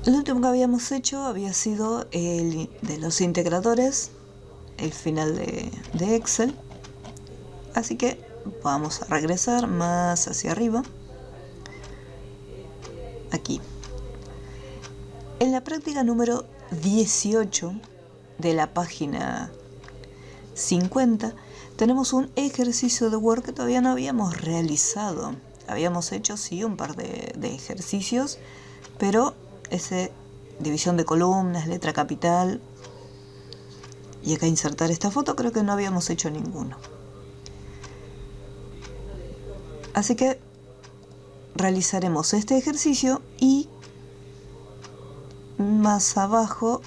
El último que habíamos hecho había sido el de los integradores, el final de Excel. Así que vamos a regresar más hacia arriba. Aquí. En la práctica número 18 de la página 50 tenemos un ejercicio de Word que todavía no habíamos realizado. Habíamos hecho sí un par de ejercicios, pero ese división de columnas, letra capital y acá insertar esta foto, creo que no habíamos hecho ninguno. Así que realizaremos este ejercicio y más abajo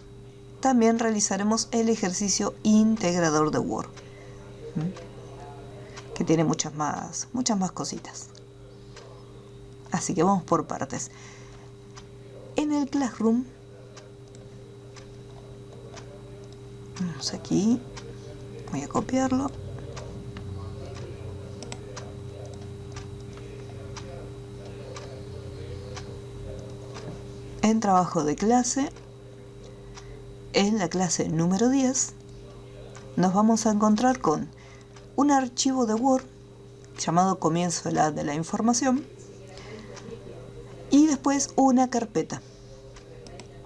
también realizaremos el ejercicio integrador de Word, que tiene muchas más cositas. Así que vamos por partes. En el Classroom, vamos aquí, voy a copiarlo. En trabajo de clase, en la clase número 10, nos vamos a encontrar con un archivo de Word llamado comienzo de la información y después una carpeta.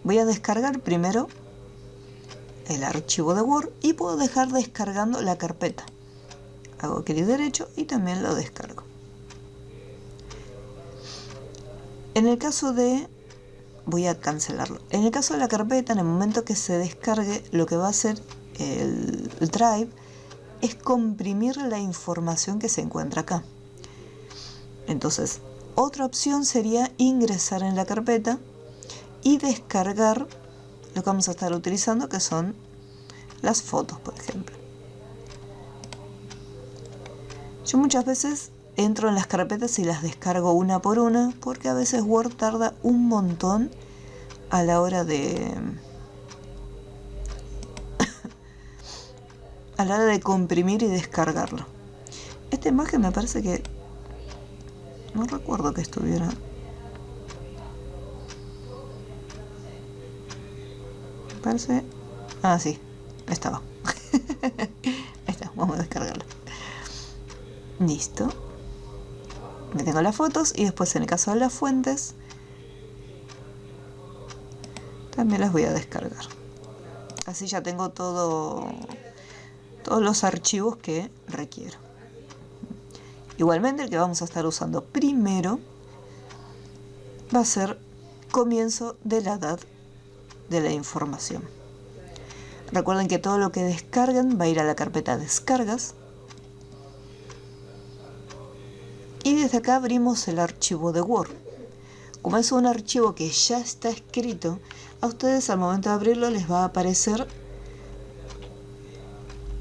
Voy a descargar primero el archivo de Word y puedo dejar descargando la carpeta. Hago clic derecho y también lo descargo. En el caso de... voy a cancelarlo. En el caso de la carpeta, en el momento que se descargue, lo que va a hacer el Drive es comprimir la información que se encuentra acá. Entonces, otra opción sería ingresar en la carpeta y descargar lo que vamos a estar utilizando, que son las fotos, por ejemplo. Yo muchas veces entro en las carpetas y las descargo una por una, porque a veces Word tarda un montón a la hora de comprimir y descargarlo. Esta imagen me parece que no recuerdo que estuviera. Parece. Ah, sí, estaba. Ahí está, vamos a descargarlo. Listo. Me tengo las fotos y después, en el caso de las fuentes, también las voy a descargar. Así ya tengo todos los archivos que requiero. Igualmente, el que vamos a estar usando primero va a ser comienzo de la edad de la información. Recuerden que todo lo que descarguen va a ir a la carpeta descargas. Y desde acá abrimos el archivo de Word. Como es un archivo que ya está escrito, a ustedes al momento de abrirlo les va a aparecer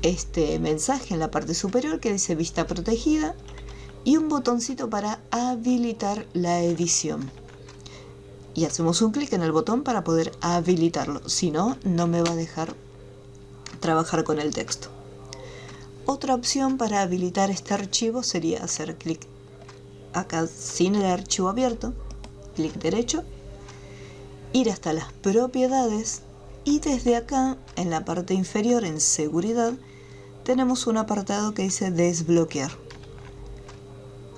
este mensaje en la parte superior que dice vista protegida y un botoncito para habilitar la edición. Y hacemos un clic en el botón para poder habilitarlo, si no, no me va a dejar trabajar con el texto. Otra opción para habilitar este archivo sería hacer clic acá sin el archivo abierto, clic derecho, ir hasta las propiedades y desde acá en la parte inferior en seguridad tenemos un apartado que dice desbloquear.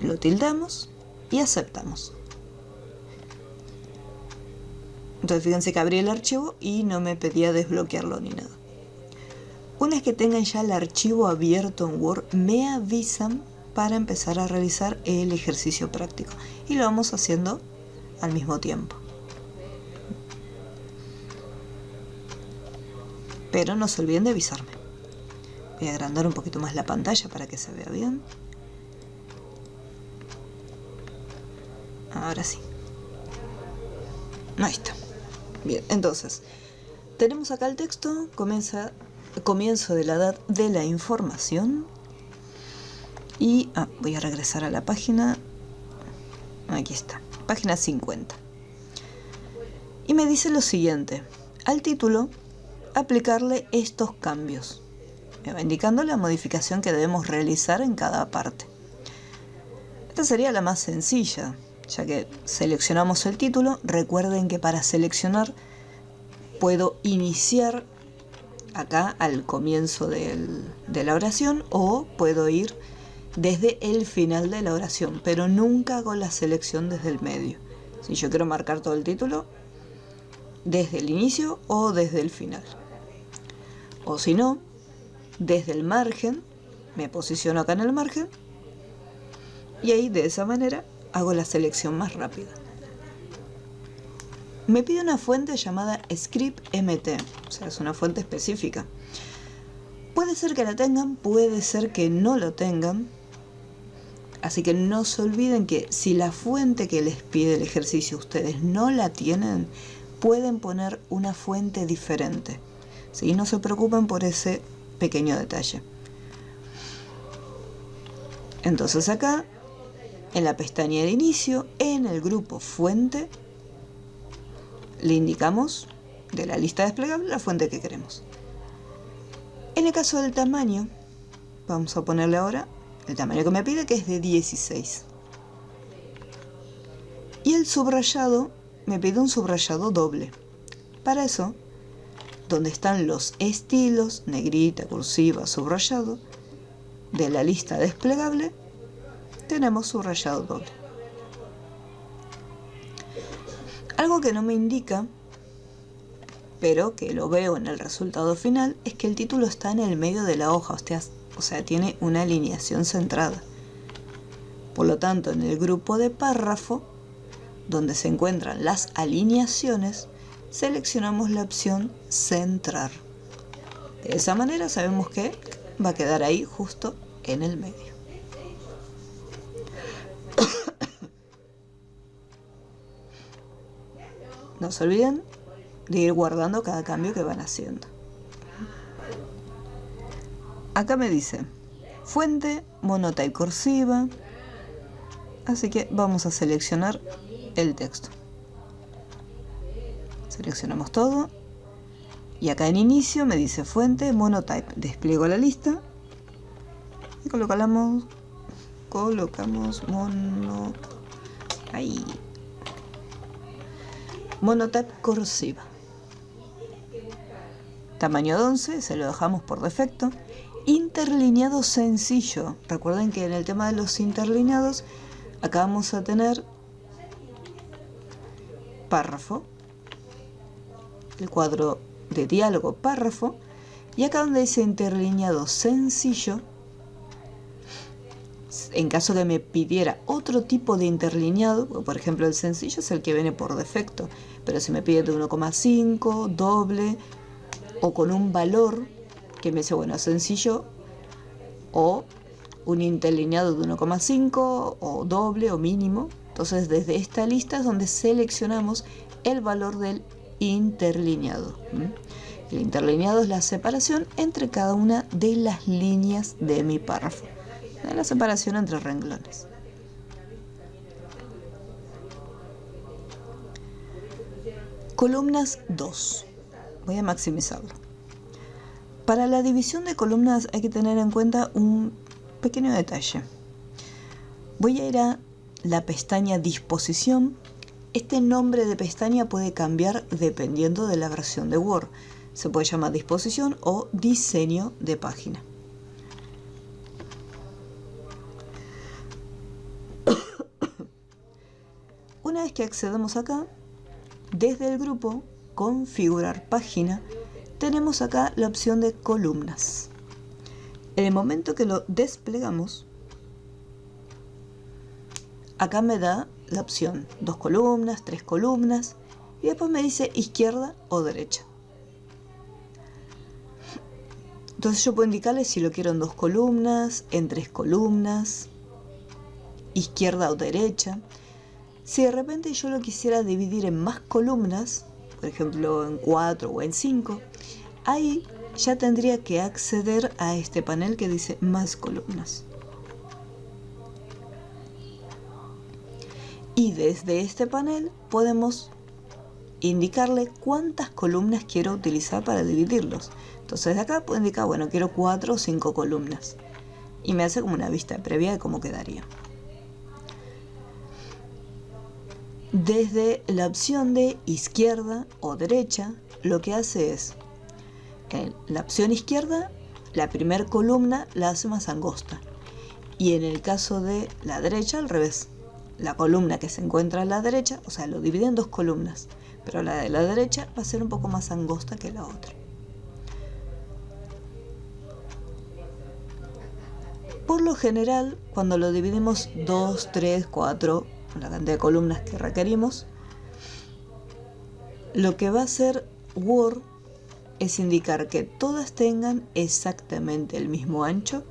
Lo tildamos y aceptamos. Entonces fíjense que abrí el archivo y no me pedía desbloquearlo ni nada. Una vez que tengan ya el archivo abierto en Word, me avisan para empezar a realizar el ejercicio práctico. Y lo vamos haciendo al mismo tiempo. Pero no se olviden de avisarme. Voy a agrandar un poquito más la pantalla para que se vea bien. Ahora sí. Ahí está. Bien, entonces, tenemos acá el texto, comienzo de la edad de la información. Y voy a regresar a la página. Aquí está, página 50. Y me dice lo siguiente: al título, aplicarle estos cambios. Me va indicando la modificación que debemos realizar en cada parte. Esta sería la más sencilla. Ya que seleccionamos el título, recuerden que para seleccionar puedo iniciar acá al comienzo de la oración o puedo ir desde el final de la oración, pero nunca hago la selección desde el medio. Si yo quiero marcar todo el título, desde el inicio o desde el final. O si no, desde el margen, me posiciono acá en el margen y ahí de esa manera hago la selección más rápida. Me pide una fuente llamada ScriptMT, o sea, es una fuente específica. Puede ser que la tengan, puede ser que no lo tengan. Así que no se olviden que si la fuente que les pide el ejercicio ustedes no la tienen, pueden poner una fuente diferente. ¿Sí? No se preocupen por ese pequeño detalle. Entonces acá, en la pestaña de inicio, en el grupo fuente, le indicamos de la lista desplegable la fuente que queremos. En el caso del tamaño, vamos a ponerle ahora el tamaño que me pide, que es de 16. Y el subrayado, me pide un subrayado doble. Para eso, donde están los estilos, negrita, cursiva, subrayado, de la lista desplegable, tenemos subrayado doble. Algo que no me indica, pero que lo veo en el resultado final, es que el título está en el medio de la hoja, o sea, tiene una alineación centrada. Por lo tanto, en el grupo de párrafo, donde se encuentran las alineaciones, seleccionamos la opción centrar. De esa manera sabemos que va a quedar ahí justo en el medio. No se olviden de ir guardando cada cambio que van haciendo. Acá me dice fuente, monotype cursiva, así que vamos a seleccionar el texto. Seleccionamos todo y acá en inicio me dice fuente, monotype. Despliego la lista y colocamos monotype cursiva. Tamaño de 11, se lo dejamos por defecto. Interlineado sencillo. Recuerden que en el tema de los interlineados, acá vamos a tener párrafo, el cuadro de diálogo párrafo, y acá donde dice interlineado sencillo, en caso que me pidiera otro tipo de interlineado, por ejemplo el sencillo es el que viene por defecto, pero si me pide de 1,5, doble, o con un valor que me dice, bueno, sencillo, o un interlineado de 1,5, o doble, o mínimo. Entonces desde esta lista es donde seleccionamos el valor del interlineado. El interlineado es la separación entre cada una de las líneas de mi párrafo, la separación entre renglones. Columnas 2. Voy a maximizarlo. Para la división de columnas hay que tener en cuenta un pequeño detalle. Voy a ir a la pestaña Disposición. Este nombre de pestaña puede cambiar dependiendo de la versión de Word. Se puede llamar Disposición o Diseño de página. Una vez que accedemos acá, desde el grupo Configurar página, tenemos acá la opción de columnas. En el momento que lo desplegamos, acá me da la opción 2 columnas, 3 columnas y después me dice izquierda o derecha. Entonces yo puedo indicarle si lo quiero en 2 columnas, en 3 columnas, izquierda o derecha. Si de repente yo lo quisiera dividir en más columnas, por ejemplo en 4 o en 5, ahí ya tendría que acceder a este panel que dice más columnas. Y desde este panel podemos indicarle cuántas columnas quiero utilizar para dividirlos. Entonces de acá puedo indicar, bueno, quiero 4 o 5 columnas. Y me hace como una vista previa de cómo quedaría. Desde la opción de izquierda o derecha, lo que hace es, en la opción izquierda, la primera columna la hace más angosta. Y en el caso de la derecha, al revés. La columna que se encuentra a la derecha, o sea, lo divide en dos columnas, pero la de la derecha va a ser un poco más angosta que la otra. Por lo general, cuando lo dividimos 2, 3, 4, la cantidad de columnas que requerimos, lo que va a hacer Word es indicar que todas tengan exactamente el mismo ancho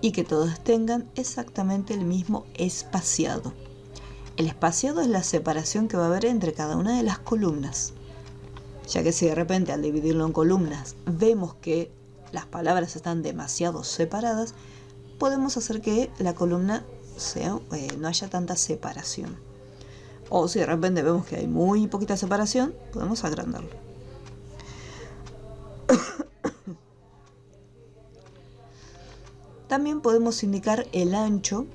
y que todas tengan exactamente el mismo espaciado. El espaciado es la separación que va a haber entre cada una de las columnas, ya que si de repente al dividirlo en columnas vemos que las palabras están demasiado separadas, podemos hacer que la columna no haya tanta separación. O si de repente vemos que hay muy poquita separación, podemos agrandarlo. También podemos indicar el ancho.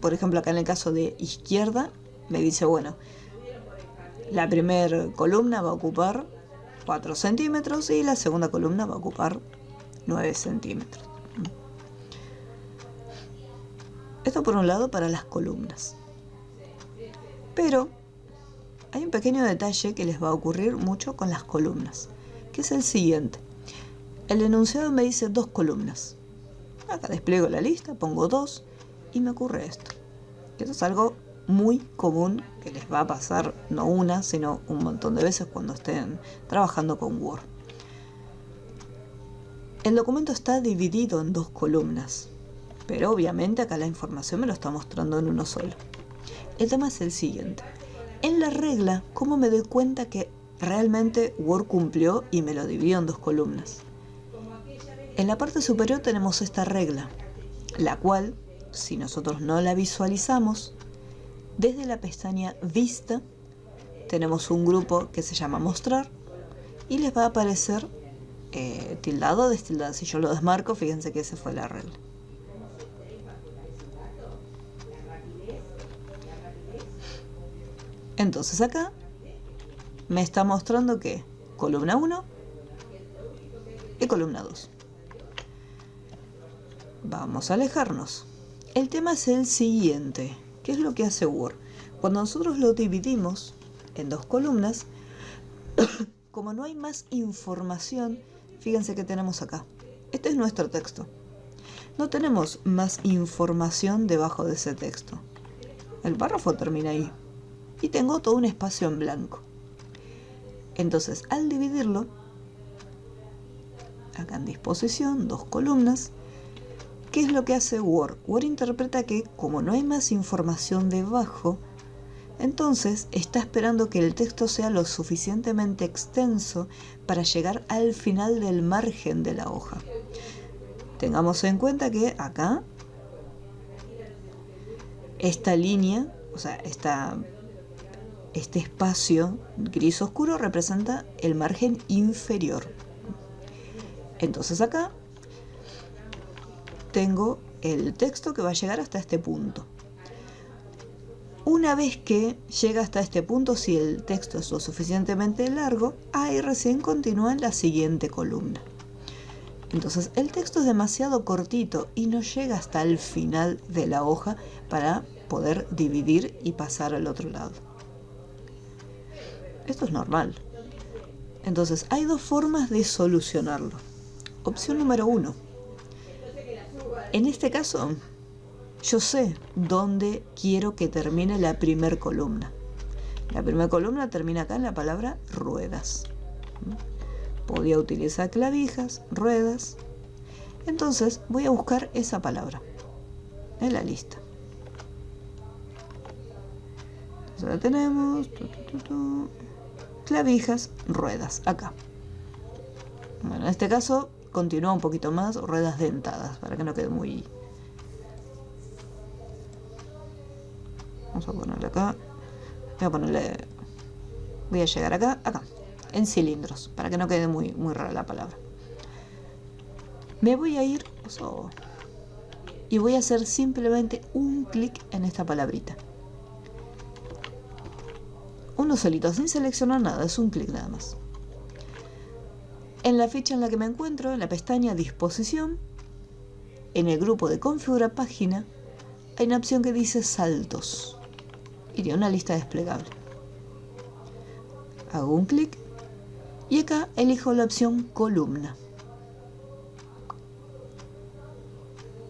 Por ejemplo, acá en el caso de izquierda, me dice, bueno, la primera columna va a ocupar 4 centímetros y la segunda columna va a ocupar 9 centímetros. Esto por un lado para las columnas. Pero hay un pequeño detalle que les va a ocurrir mucho con las columnas, que es el siguiente. El enunciado me dice 2 columnas. Acá despliego la lista, pongo 2 y me ocurre esto. Esto es algo muy común que les va a pasar no una, sino un montón de veces cuando estén trabajando con Word. El documento está dividido en 2 columnas, pero obviamente acá la información me lo está mostrando en uno solo. El tema es el siguiente. En la regla, ¿cómo me doy cuenta que realmente Word cumplió y me lo dividió en 2 columnas? En la parte superior tenemos esta regla, la cual, si nosotros no la visualizamos, desde la pestaña Vista tenemos un grupo que se llama Mostrar y les va a aparecer tildado o destildado. Si yo lo desmarco, fíjense que esa fue la regla. Entonces acá me está mostrando que columna 1 y columna 2. Vamos a alejarnos. El tema es el siguiente. ¿Qué es lo que hace Word? Cuando nosotros lo dividimos en 2 columnas, como no hay más información, fíjense que tenemos acá. Este es nuestro texto. No tenemos más información debajo de ese texto. El párrafo termina ahí. Y tengo todo un espacio en blanco. Entonces, al dividirlo, acá en disposición, 2 columnas, ¿qué es lo que hace Word? Word interpreta que como no hay más información debajo, entonces está esperando que el texto sea lo suficientemente extenso para llegar al final del margen de la hoja. Tengamos en cuenta que acá, esta línea, o sea, este espacio gris oscuro representa el margen inferior. Entonces acá tengo el texto que va a llegar hasta este punto. Una vez que llega hasta este punto, si el texto es lo suficientemente largo, ahí recién continúa en la siguiente columna. Entonces el texto es demasiado cortito y no llega hasta el final de la hoja para poder dividir y pasar al otro lado. Esto es normal. Entonces hay 2 formas de solucionarlo. Opción número 1. En este caso, yo sé dónde quiero que termine la primera columna. La primera columna termina acá en la palabra ruedas. Podía utilizar clavijas, ruedas. Entonces voy a buscar esa palabra en la lista. Entonces la tenemos. Clavijas, ruedas, acá. Bueno, en este caso continúa un poquito más, ruedas dentadas, para que no quede muy... Vamos a ponerle acá. Voy a llegar acá, en cilindros, para que no quede muy rara la palabra. Me voy a ir y voy a hacer simplemente un clic en esta palabrita. Uno solito, sin seleccionar nada, es un clic nada más. En la ficha en la que me encuentro, en la pestaña Disposición, en el grupo de Configurar página, hay una opción que dice Saltos y tiene una lista desplegable. Hago un clic y acá elijo la opción Columna.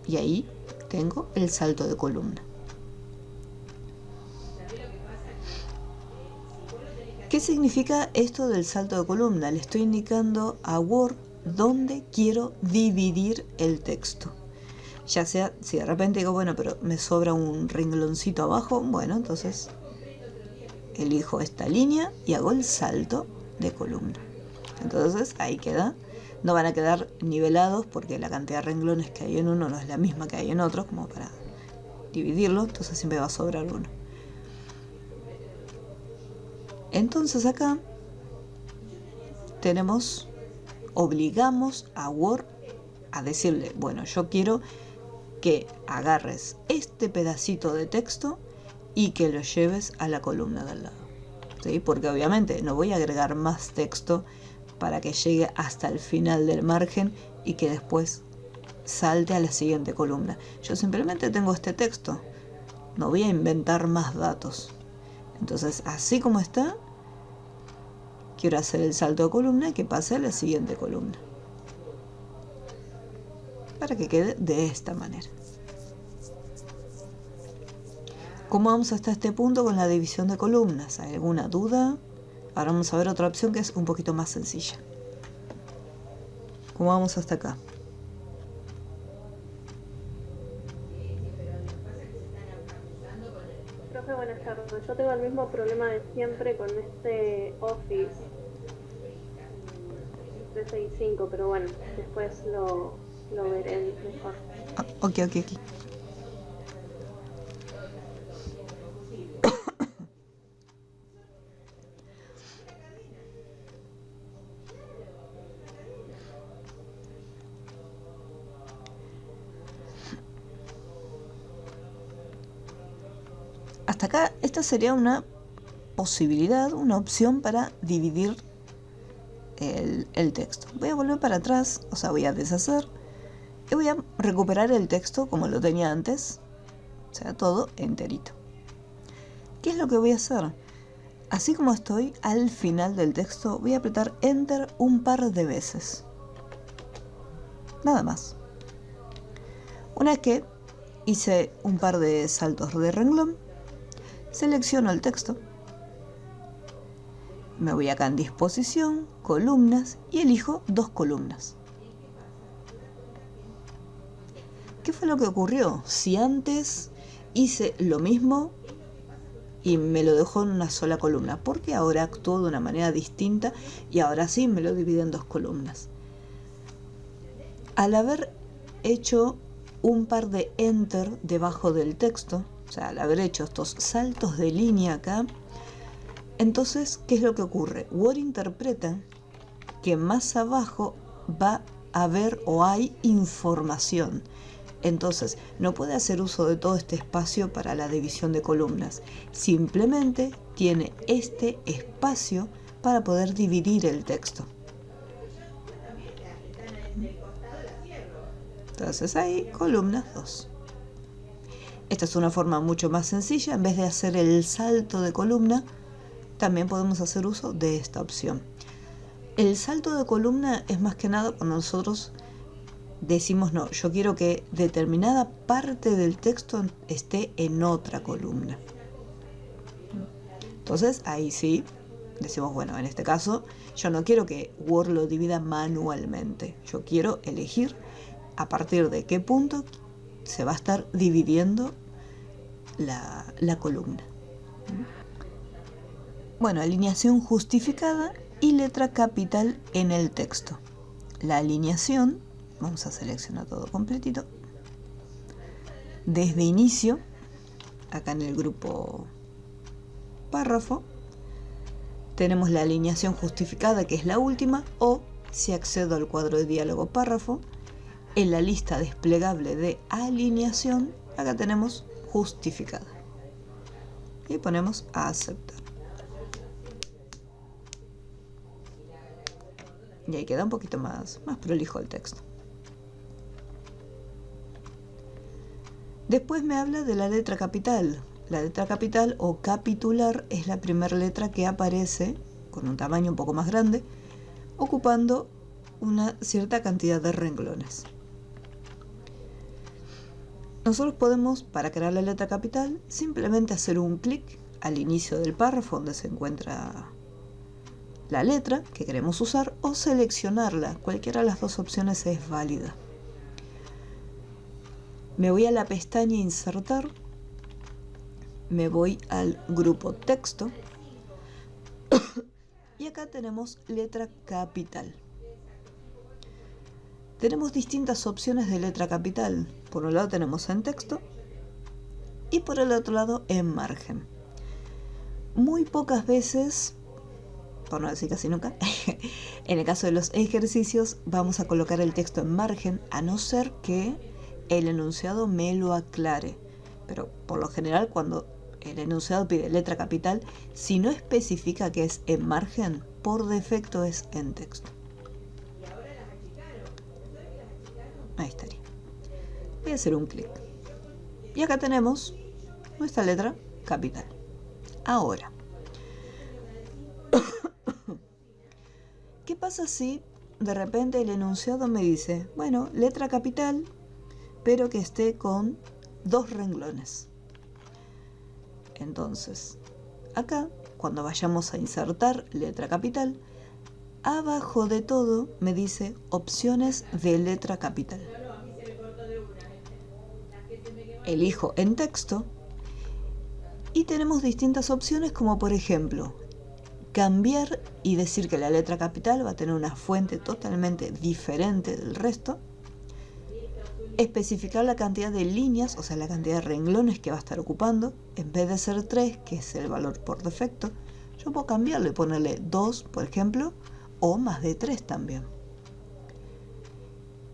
Y ahí tengo el salto de columna. ¿Qué significa esto del salto de columna? Le estoy indicando a Word dónde quiero dividir el texto. Ya sea, si de repente digo, bueno, pero me sobra un rengloncito abajo, bueno, entonces elijo esta línea y hago el salto de columna. Entonces ahí queda. No van a quedar nivelados porque la cantidad de renglones que hay en uno no es la misma que hay en otro, como para dividirlo, entonces siempre va a sobrar uno. Entonces acá obligamos a Word a decirle, bueno, yo quiero que agarres este pedacito de texto y que lo lleves a la columna de al lado. ¿Sí? Porque obviamente no voy a agregar más texto para que llegue hasta el final del margen y que después salte a la siguiente columna. Yo simplemente tengo este texto, no voy a inventar más datos. Entonces, así como está, quiero hacer el salto de columna y que pase a la siguiente columna, para que quede de esta manera. ¿Cómo vamos hasta este punto con la división de columnas? ¿Hay alguna duda? Ahora vamos a ver otra opción que es un poquito más sencilla. ¿Cómo vamos hasta acá? Profe, buenas tardes. Yo tengo el mismo problema de siempre con este Office 365, pero bueno, después lo veré mejor. Ok. Hasta acá, esta sería una posibilidad, una opción para dividir el texto. Voy a volver para atrás, o sea, voy a deshacer y voy a recuperar el texto como lo tenía antes, o sea, todo enterito. ¿Qué es lo que voy a hacer? Así como estoy al final del texto, voy a apretar Enter un par de veces. Nada más. Una vez que hice un par de saltos de renglón, selecciono el texto, me voy acá en Disposición, Columnas y elijo 2 columnas. ¿Qué fue lo que ocurrió? Si antes hice lo mismo y me lo dejó en una sola columna, porque ahora actuó de una manera distinta y ahora sí me lo divide en 2 columnas. Al haber hecho un par de Enter debajo del texto, o sea, al haber hecho estos saltos de línea acá, entonces, ¿qué es lo que ocurre? Word interpreta que más abajo va a haber o hay información. Entonces, no puede hacer uso de todo este espacio para la división de columnas. Simplemente tiene este espacio para poder dividir el texto. Entonces ahí, columnas 2. Esta es una forma mucho más sencilla. En vez de hacer el salto de columna, también podemos hacer uso de esta opción. El salto de columna es más que nada cuando nosotros decimos, no, yo quiero que determinada parte del texto esté en otra columna. Entonces ahí sí decimos, bueno, en este caso yo no quiero que Word lo divida manualmente. Yo quiero elegir a partir de qué punto se va a estar dividiendo la columna. Bueno, alineación justificada y letra capital en el texto. La alineación, vamos a seleccionar todo completito. Desde inicio, acá en el grupo párrafo, tenemos la alineación justificada, que es la última, o si accedo al cuadro de diálogo párrafo, en la lista desplegable de alineación, acá tenemos justificada. Y ponemos a aceptar. Y ahí queda un poquito más prolijo el texto. Después me habla de la letra capital. La letra capital o capitular es la primera letra que aparece con un tamaño un poco más grande, ocupando una cierta cantidad de renglones. Nosotros podemos, para crear la letra capital, simplemente hacer un clic al inicio del párrafo donde se encuentra la letra que queremos usar o seleccionarla. Cualquiera de las dos opciones es válida. Me voy a la pestaña Insertar, me voy al grupo Texto y acá tenemos letra capital. Tenemos distintas opciones de letra capital. Por un lado tenemos en texto y por el otro lado en margen. Muy pocas veces, por no decir casi nunca, en el caso de los ejercicios vamos a colocar el texto en margen, a no ser que el enunciado me lo aclare. Pero por lo general, cuando el enunciado pide letra capital, si no especifica que es en margen, por defecto es en texto. Ahí estaría. Voy a hacer un clic. Y acá tenemos nuestra letra capital. Ahora, ¿qué pasa si de repente el enunciado me dice, bueno, letra capital, pero que esté con 2 renglones? Entonces, acá, cuando vayamos a insertar letra capital, abajo de todo me dice opciones de letra capital. Elijo en texto y tenemos distintas opciones, como por ejemplo cambiar y decir que la letra capital va a tener una fuente totalmente diferente del resto, especificar la cantidad de líneas, o sea la cantidad de renglones que va a estar ocupando. En vez de ser 3, que es el valor por defecto, yo puedo cambiarle, ponerle 2 por ejemplo, o más de 3 también.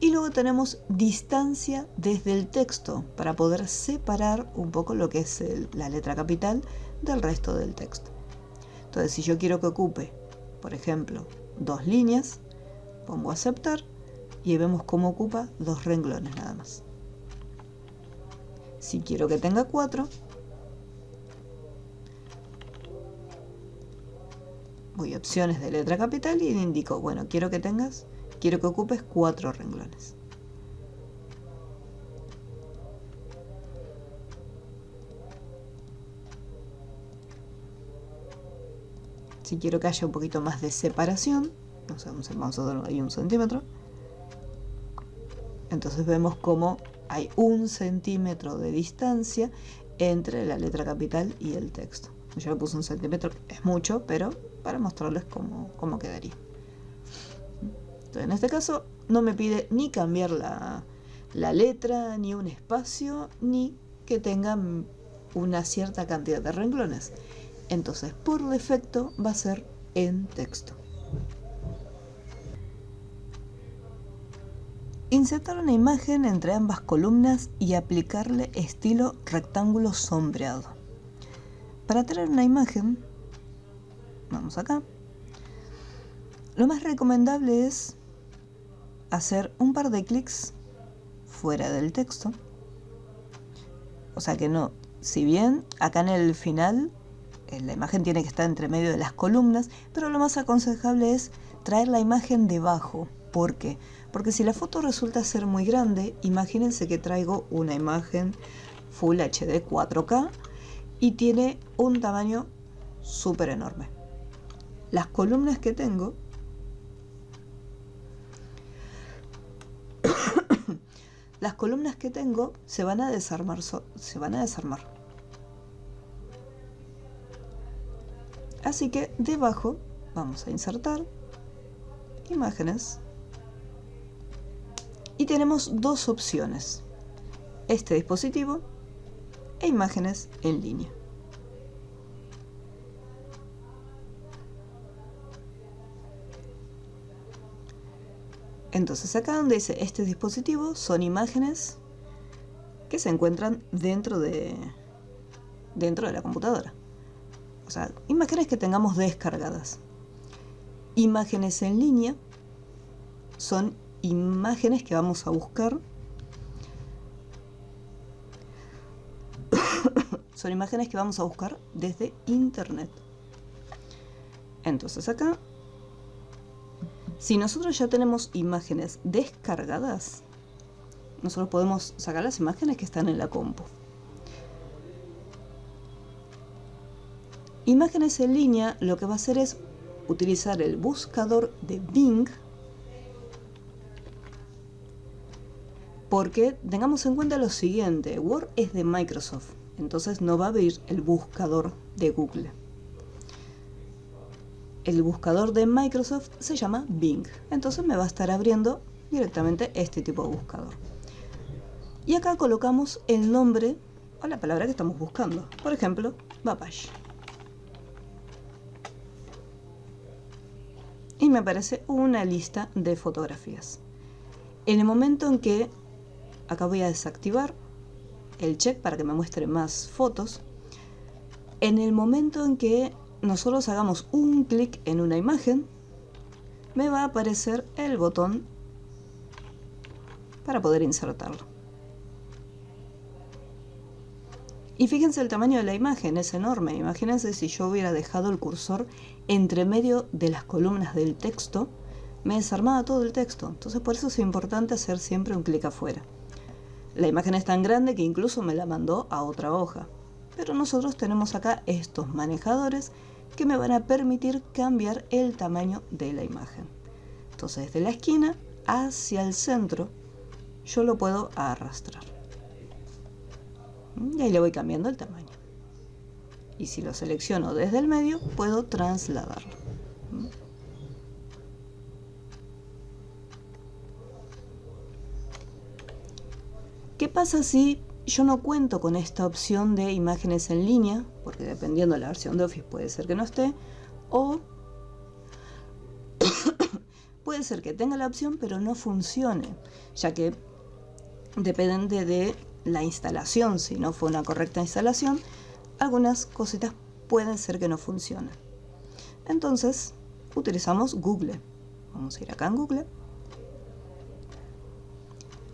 Y luego tenemos distancia desde el texto para poder separar un poco lo que es la letra capital del resto del texto. Entonces, si yo quiero que ocupe, por ejemplo, 2 líneas, pongo aceptar y vemos cómo ocupa 2 renglones nada más. Si quiero que tenga 4, voy a opciones de letra capital y le indico, bueno, quiero que ocupes 4 renglones. Si quiero que haya un poquito más de separación, no sé, vamos a dar ahí 1 centímetro. Entonces vemos cómo hay 1 centímetro de distancia entre la letra capital y el texto. Yo le puse 1 centímetro, es mucho, pero para mostrarles cómo quedaría. Entonces, en este caso no me pide ni cambiar la letra, ni un espacio, ni que tenga una cierta cantidad de renglones. Entonces, por defecto va a ser en texto. Insertar una imagen entre ambas columnas y aplicarle estilo rectángulo sombreado. Para traer una imagen, vamos acá. Lo más recomendable es hacer un par de clics fuera del texto. O sea que no, si bien acá en el final la imagen tiene que estar entre medio de las columnas, pero lo más aconsejable es traer la imagen debajo. ¿Por qué? Porque si la foto resulta ser muy grande, imagínense que traigo una imagen Full HD 4K y tiene un tamaño súper enorme. Las columnas que tengo se van a desarmar. Así que debajo vamos a insertar imágenes y tenemos 2 opciones: este dispositivo e imágenes en línea. Entonces acá donde dice este dispositivo son imágenes que se encuentran dentro de la computadora. O sea, imágenes que tengamos descargadas. Imágenes en línea son imágenes que vamos a buscar. Son imágenes que vamos a buscar desde internet. Entonces acá, si nosotros ya tenemos imágenes descargadas, nosotros podemos sacar las imágenes que están en la compu. Imágenes en línea lo que va a hacer es utilizar el buscador de Bing, porque tengamos en cuenta lo siguiente: Word es de Microsoft, entonces no va a abrir el buscador de Google. El buscador de Microsoft se llama Bing, entonces me va a estar abriendo directamente este tipo de buscador. Y acá colocamos el nombre o la palabra que estamos buscando, por ejemplo, Babbage. Y me aparece una lista de fotografías. En el momento en que acá voy a desactivar el check para que me muestre más fotos, en el momento en que nosotros hagamos un clic en una imagen, me va a aparecer el botón para poder insertarlo. Y fíjense el tamaño de la imagen, es enorme. Imagínense si yo hubiera dejado el cursor entre medio de las columnas del texto, me desarmaba todo el texto. Entonces por eso es importante hacer siempre un clic afuera. La imagen es tan grande que incluso me la mandó a otra hoja. Pero nosotros tenemos acá estos manejadores que me van a permitir cambiar el tamaño de la imagen. Entonces desde la esquina hacia el centro yo lo puedo arrastrar. Y ahí le voy cambiando el tamaño. Y si lo selecciono desde el medio, puedo trasladarlo. ¿Qué pasa si yo no cuento con esta opción de imágenes en línea? Porque dependiendo de la versión de Office puede ser que no esté. O puede ser que tenga la opción pero no funcione, ya que depende de la instalación. Si no fue una correcta instalación, algunas cositas pueden ser que no funcionen. Entonces utilizamos Google. Vamos a ir acá en Google,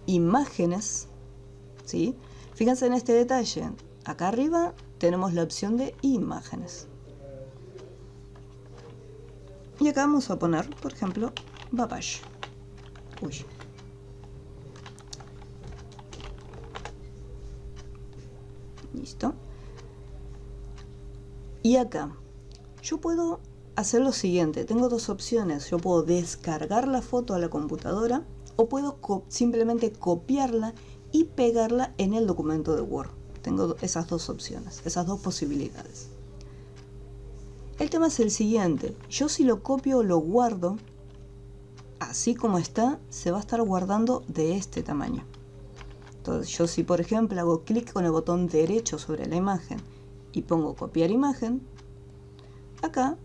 imágenes, ¿sí? Fíjense en este detalle, acá arriba tenemos la opción de imágenes y acá vamos a poner, por ejemplo, Babbage. Listo. Y acá yo puedo hacer lo siguiente. Tengo dos opciones. Yo puedo descargar la foto a la computadora o puedo simplemente copiarla y pegarla en el documento de Word. Tengo esas dos opciones, esas dos posibilidades. El tema es el siguiente. Yo si lo copio o lo guardo, así como está, se va a estar guardando de este tamaño. Entonces yo si por ejemplo hago clic con el botón derecho sobre la imagen y pongo copiar imagen, acá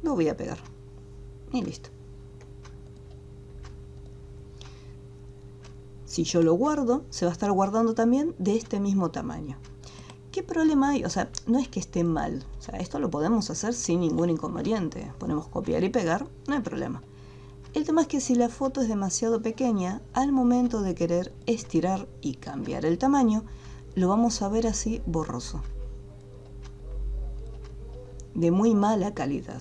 lo voy a pegar y listo. Si yo lo guardo, se va a estar guardando también de este mismo tamaño. ¿Qué problema hay? O sea, no es que esté mal. O sea, esto lo podemos hacer sin ningún inconveniente. Ponemos copiar y pegar, no hay problema. El tema es que si la foto es demasiado pequeña, al momento de querer estirar y cambiar el tamaño, lo vamos a ver así borroso, de muy mala calidad.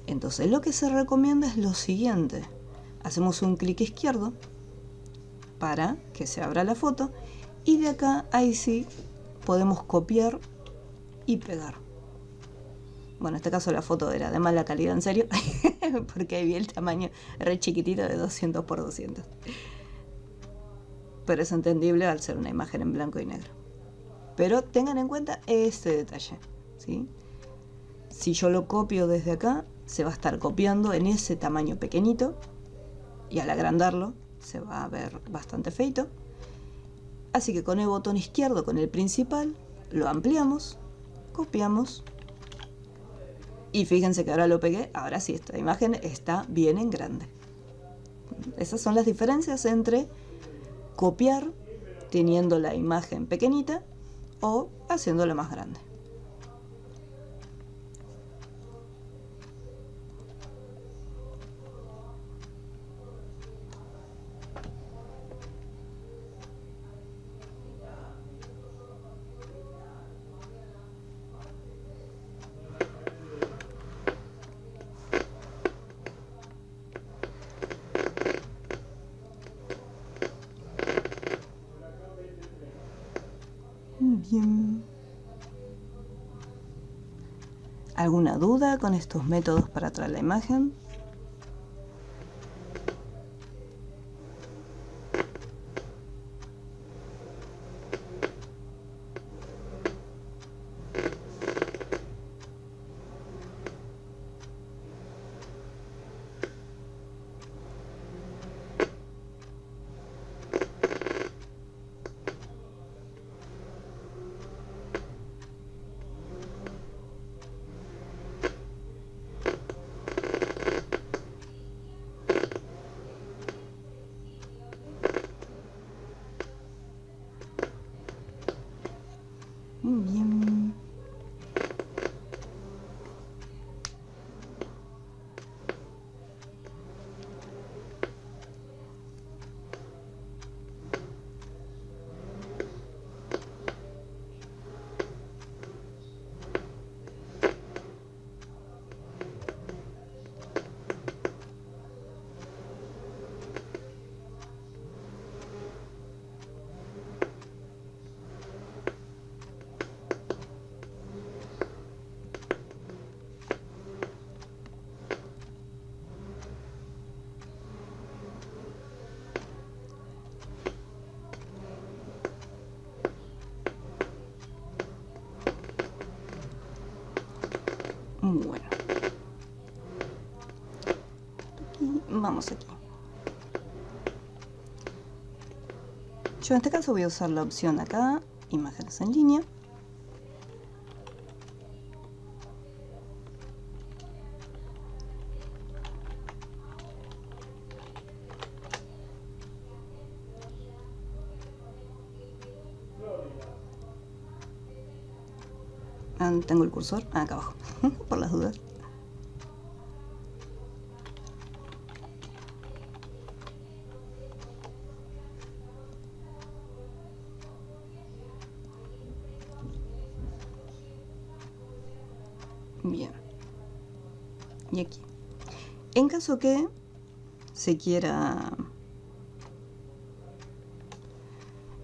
Entonces lo que se recomienda es lo siguiente: hacemos un clic izquierdo para que se abra la foto y de acá ahí sí podemos copiar y pegar. Bueno, en este caso la foto era de mala calidad, en serio, porque ahí vi el tamaño re chiquitito de 200 por 200. Pero es entendible al ser una imagen en blanco y negro. Pero tengan en cuenta este detalle, ¿sí? Si yo lo copio desde acá, se va a estar copiando en ese tamaño pequeñito y al agrandarlo se va a ver bastante feito. Así que con el botón izquierdo, con el principal, lo ampliamos, copiamos. Y fíjense que ahora lo pegué, ahora sí, esta imagen está bien en grande. Esas son las diferencias entre copiar teniendo la imagen pequeñita o haciéndola más grande. Bien. ¿Alguna duda con estos métodos para traer la imagen? Muy bien. Bueno. Y vamos aquí. Yo en este caso voy a usar la opción acá, imágenes en línea. Tengo el cursor acá abajo, por las dudas. Bien. Y aquí. En caso que se quiera...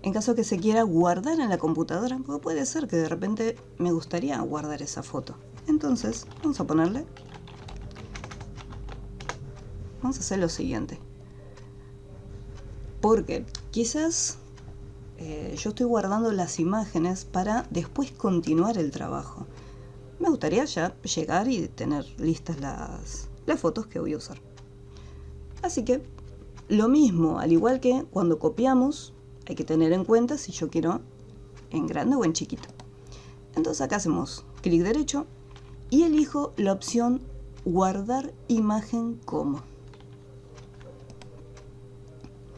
En caso que se quiera guardar en la computadora, porque puede ser que de repente me gustaría guardar esa foto. Entonces, vamos a ponerle... Vamos a hacer lo siguiente. Porque quizás yo estoy guardando las imágenes para después continuar el trabajo. Me gustaría ya llegar y tener listas las fotos que voy a usar. Así que, lo mismo, al igual que cuando copiamos, hay que tener en cuenta si yo quiero en grande o en chiquito. Entonces acá hacemos clic derecho y elijo la opción guardar imagen como.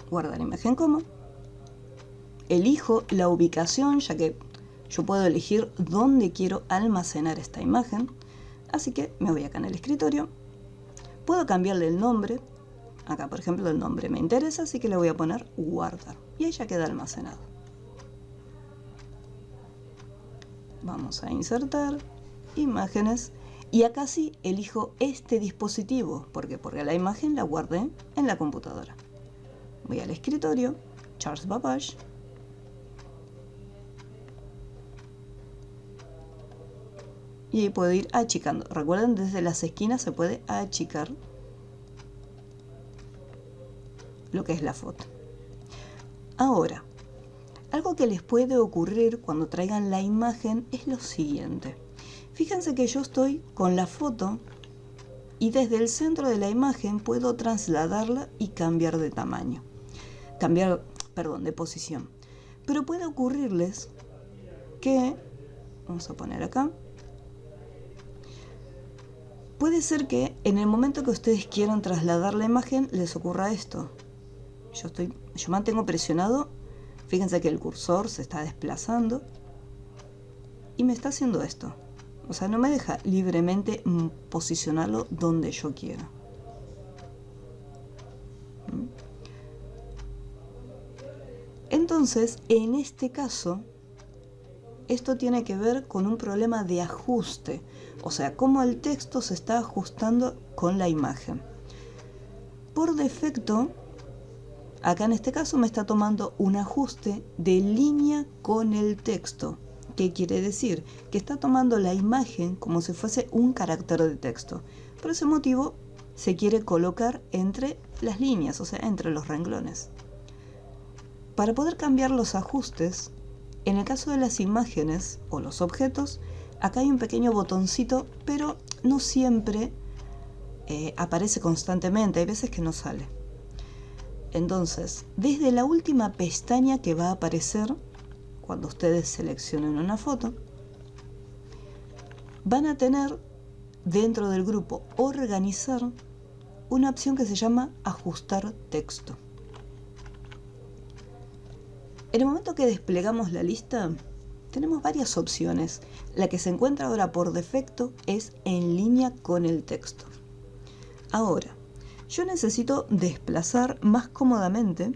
Guardar imagen como. Elijo la ubicación, ya que yo puedo elegir dónde quiero almacenar esta imagen. Así que me voy acá en el escritorio. Puedo cambiarle el nombre. Acá, por ejemplo, el nombre me interesa, así que le voy a poner guardar. Y ahí ya queda almacenado. Vamos a insertar imágenes. Y acá sí elijo este dispositivo. Porque la imagen la guardé en la computadora. Voy al escritorio, Charles Babbage. Y ahí puedo ir achicando. Recuerden, desde las esquinas se puede achicar lo que es la foto. Ahora, algo que les puede ocurrir cuando traigan la imagen es lo siguiente. Fíjense que yo estoy con la foto y desde el centro de la imagen puedo trasladarla y cambiar de tamaño. De posición. Pero puede ocurrirles que, vamos a poner acá, puede ser que en el momento que ustedes quieran trasladar la imagen les ocurra esto. Yo mantengo presionado, fíjense que el cursor se está desplazando y me está haciendo esto. O sea, no me deja libremente posicionarlo donde yo quiera. Entonces, en este caso, esto tiene que ver con un problema de ajuste. O sea, cómo el texto se está ajustando con la imagen. Por defecto, acá en este caso me está tomando un ajuste de línea con el texto. ¿Qué quiere decir? Que está tomando la imagen como si fuese un carácter de texto. Por ese motivo se quiere colocar entre las líneas, o sea, entre los renglones. Para poder cambiar los ajustes, en el caso de las imágenes o los objetos, acá hay un pequeño botoncito, pero no siempre aparece constantemente, hay veces que no sale. Entonces, desde la última pestaña que va a aparecer cuando ustedes seleccionen una foto, van a tener dentro del grupo Organizar una opción que se llama Ajustar texto. En el momento que desplegamos la lista, tenemos varias opciones. La que se encuentra ahora por defecto es en línea con el texto. Ahora, yo necesito desplazar más cómodamente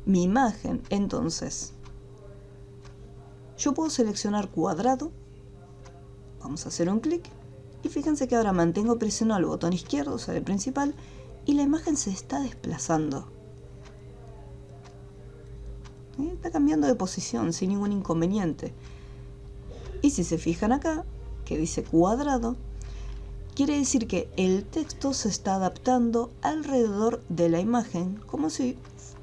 mi imagen. Entonces, yo puedo seleccionar cuadrado. Vamos a hacer un clic. Y fíjense que ahora mantengo presionado el botón izquierdo, o sea, el principal, y la imagen se está desplazando. Está cambiando de posición sin ningún inconveniente. Y si se fijan acá, que dice cuadrado, quiere decir que el texto se está adaptando alrededor de la imagen, como si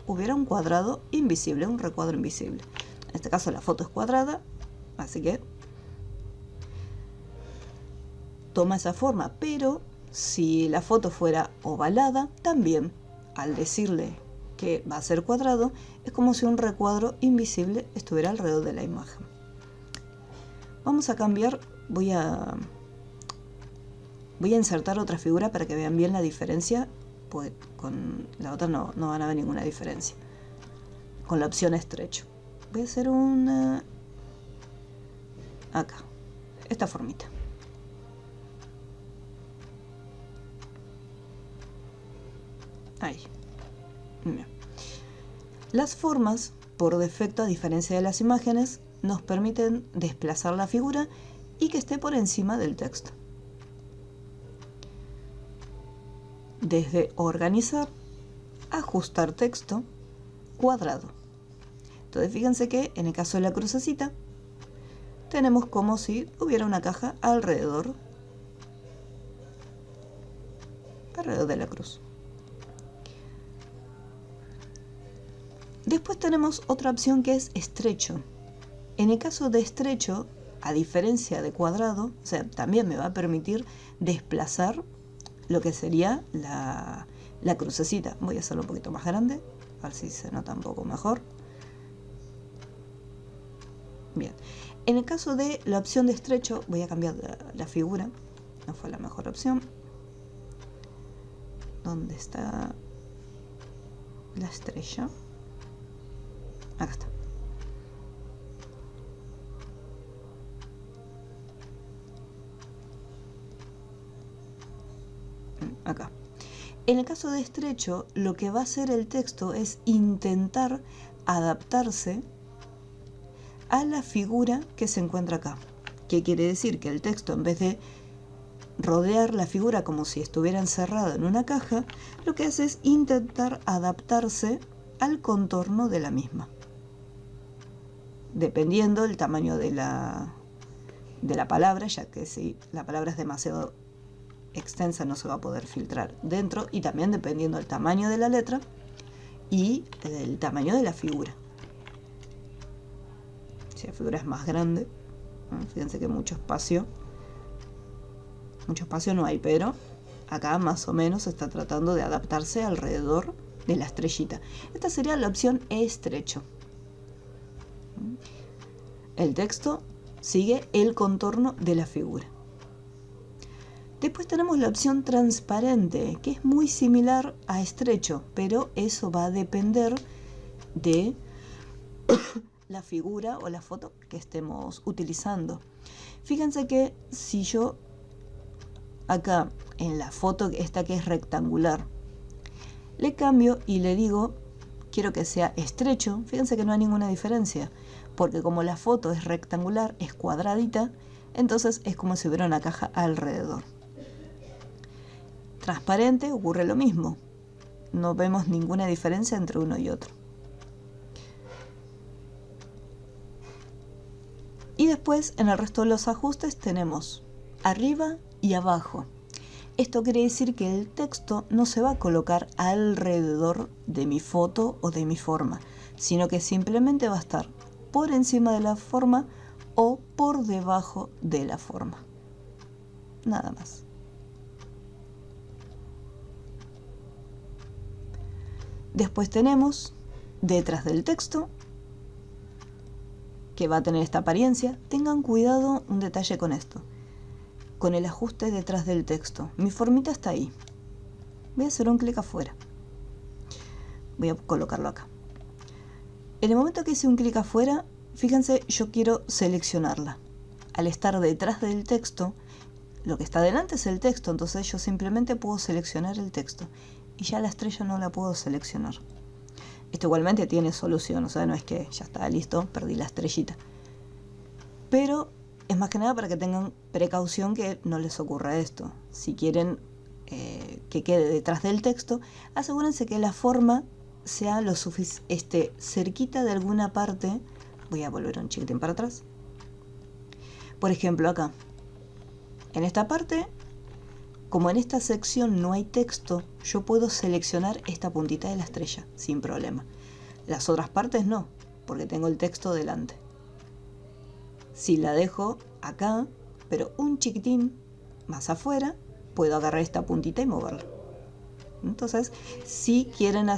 hubiera un cuadrado invisible, un recuadro invisible. En este caso la foto es cuadrada, así que toma esa forma, pero si la foto fuera ovalada, también, al decirle que va a ser cuadrado, es como si un recuadro invisible estuviera alrededor de la imagen. Vamos a cambiar, voy a insertar otra figura para que vean bien la diferencia, pues con la otra no van a ver ninguna diferencia. Con la opción estrecho. Voy a hacer una acá, esta formita. Ahí. Bien. Las formas, por defecto, a diferencia de las imágenes, nos permiten desplazar la figura y que esté por encima del texto. Desde Organizar, Ajustar texto, Cuadrado. Entonces fíjense que en el caso de la crucecita, tenemos como si hubiera una caja alrededor de la cruz. Después tenemos otra opción que es estrecho. En el caso de estrecho, a diferencia de cuadrado, o sea, también me va a permitir desplazar lo que sería la crucecita. Voy a hacerlo un poquito más grande, a ver si se nota un poco mejor. Bien, en el caso de la opción de estrecho, voy a cambiar la figura, no fue la mejor opción. ¿Dónde está la estrella? Acá está. Acá. En el caso de estrecho, lo que va a hacer el texto es intentar adaptarse a la figura que se encuentra acá. ¿Qué quiere decir? Que el texto, en vez de rodear la figura como si estuviera encerrada en una caja, lo que hace es intentar adaptarse al contorno de la misma. Dependiendo del tamaño de la palabra, ya que si la palabra es demasiado extensa no se va a poder filtrar dentro, y también dependiendo del tamaño de la letra y del tamaño de la figura. Si la figura es más grande, fíjense que mucho espacio no hay, pero acá más o menos está tratando de adaptarse alrededor de la estrellita. Esta sería la opción estrecho. El texto sigue el contorno de la figura. Después tenemos la opción transparente, que es muy similar a estrecho, pero eso va a depender de la figura o la foto que estemos utilizando. Fíjense que si yo acá en la foto esta que es rectangular le cambio y le digo quiero que sea estrecho, fíjense que no hay ninguna diferencia, porque como la foto es rectangular, es cuadradita, entonces es como si hubiera una caja alrededor. Transparente ocurre lo mismo, no vemos ninguna diferencia entre uno y otro. Y después en el resto de los ajustes tenemos arriba y abajo. Esto quiere decir que el texto no se va a colocar alrededor de mi foto o de mi forma, sino que simplemente va a estar por encima de la forma o por debajo de la forma. Nada más. Después tenemos detrás del texto, que va a tener esta apariencia. Tengan cuidado, un detalle con esto, con el ajuste detrás del texto. Mi formita está ahí. Voy a hacer un clic afuera. Voy a colocarlo acá. En el momento que hice un clic afuera, fíjense, yo quiero seleccionarla. Al estar detrás del texto, lo que está delante es el texto, entonces yo simplemente puedo seleccionar el texto. Y ya la estrella no la puedo seleccionar. Esto igualmente tiene solución, o sea, no es que ya está listo, perdí la estrellita. Pero es más que nada para que tengan precaución que no les ocurra esto. Si quieren que quede detrás del texto, asegúrense que la forma sea lo suficiente, cerquita de alguna parte. Voy a volver un chiquitín para atrás. Por ejemplo, acá. En esta parte, como en esta sección no hay texto, yo puedo seleccionar esta puntita de la estrella sin problema. Las otras partes no, porque tengo el texto delante. Si la dejo acá, pero un chiquitín más afuera, puedo agarrar esta puntita y moverla. Entonces, si quieren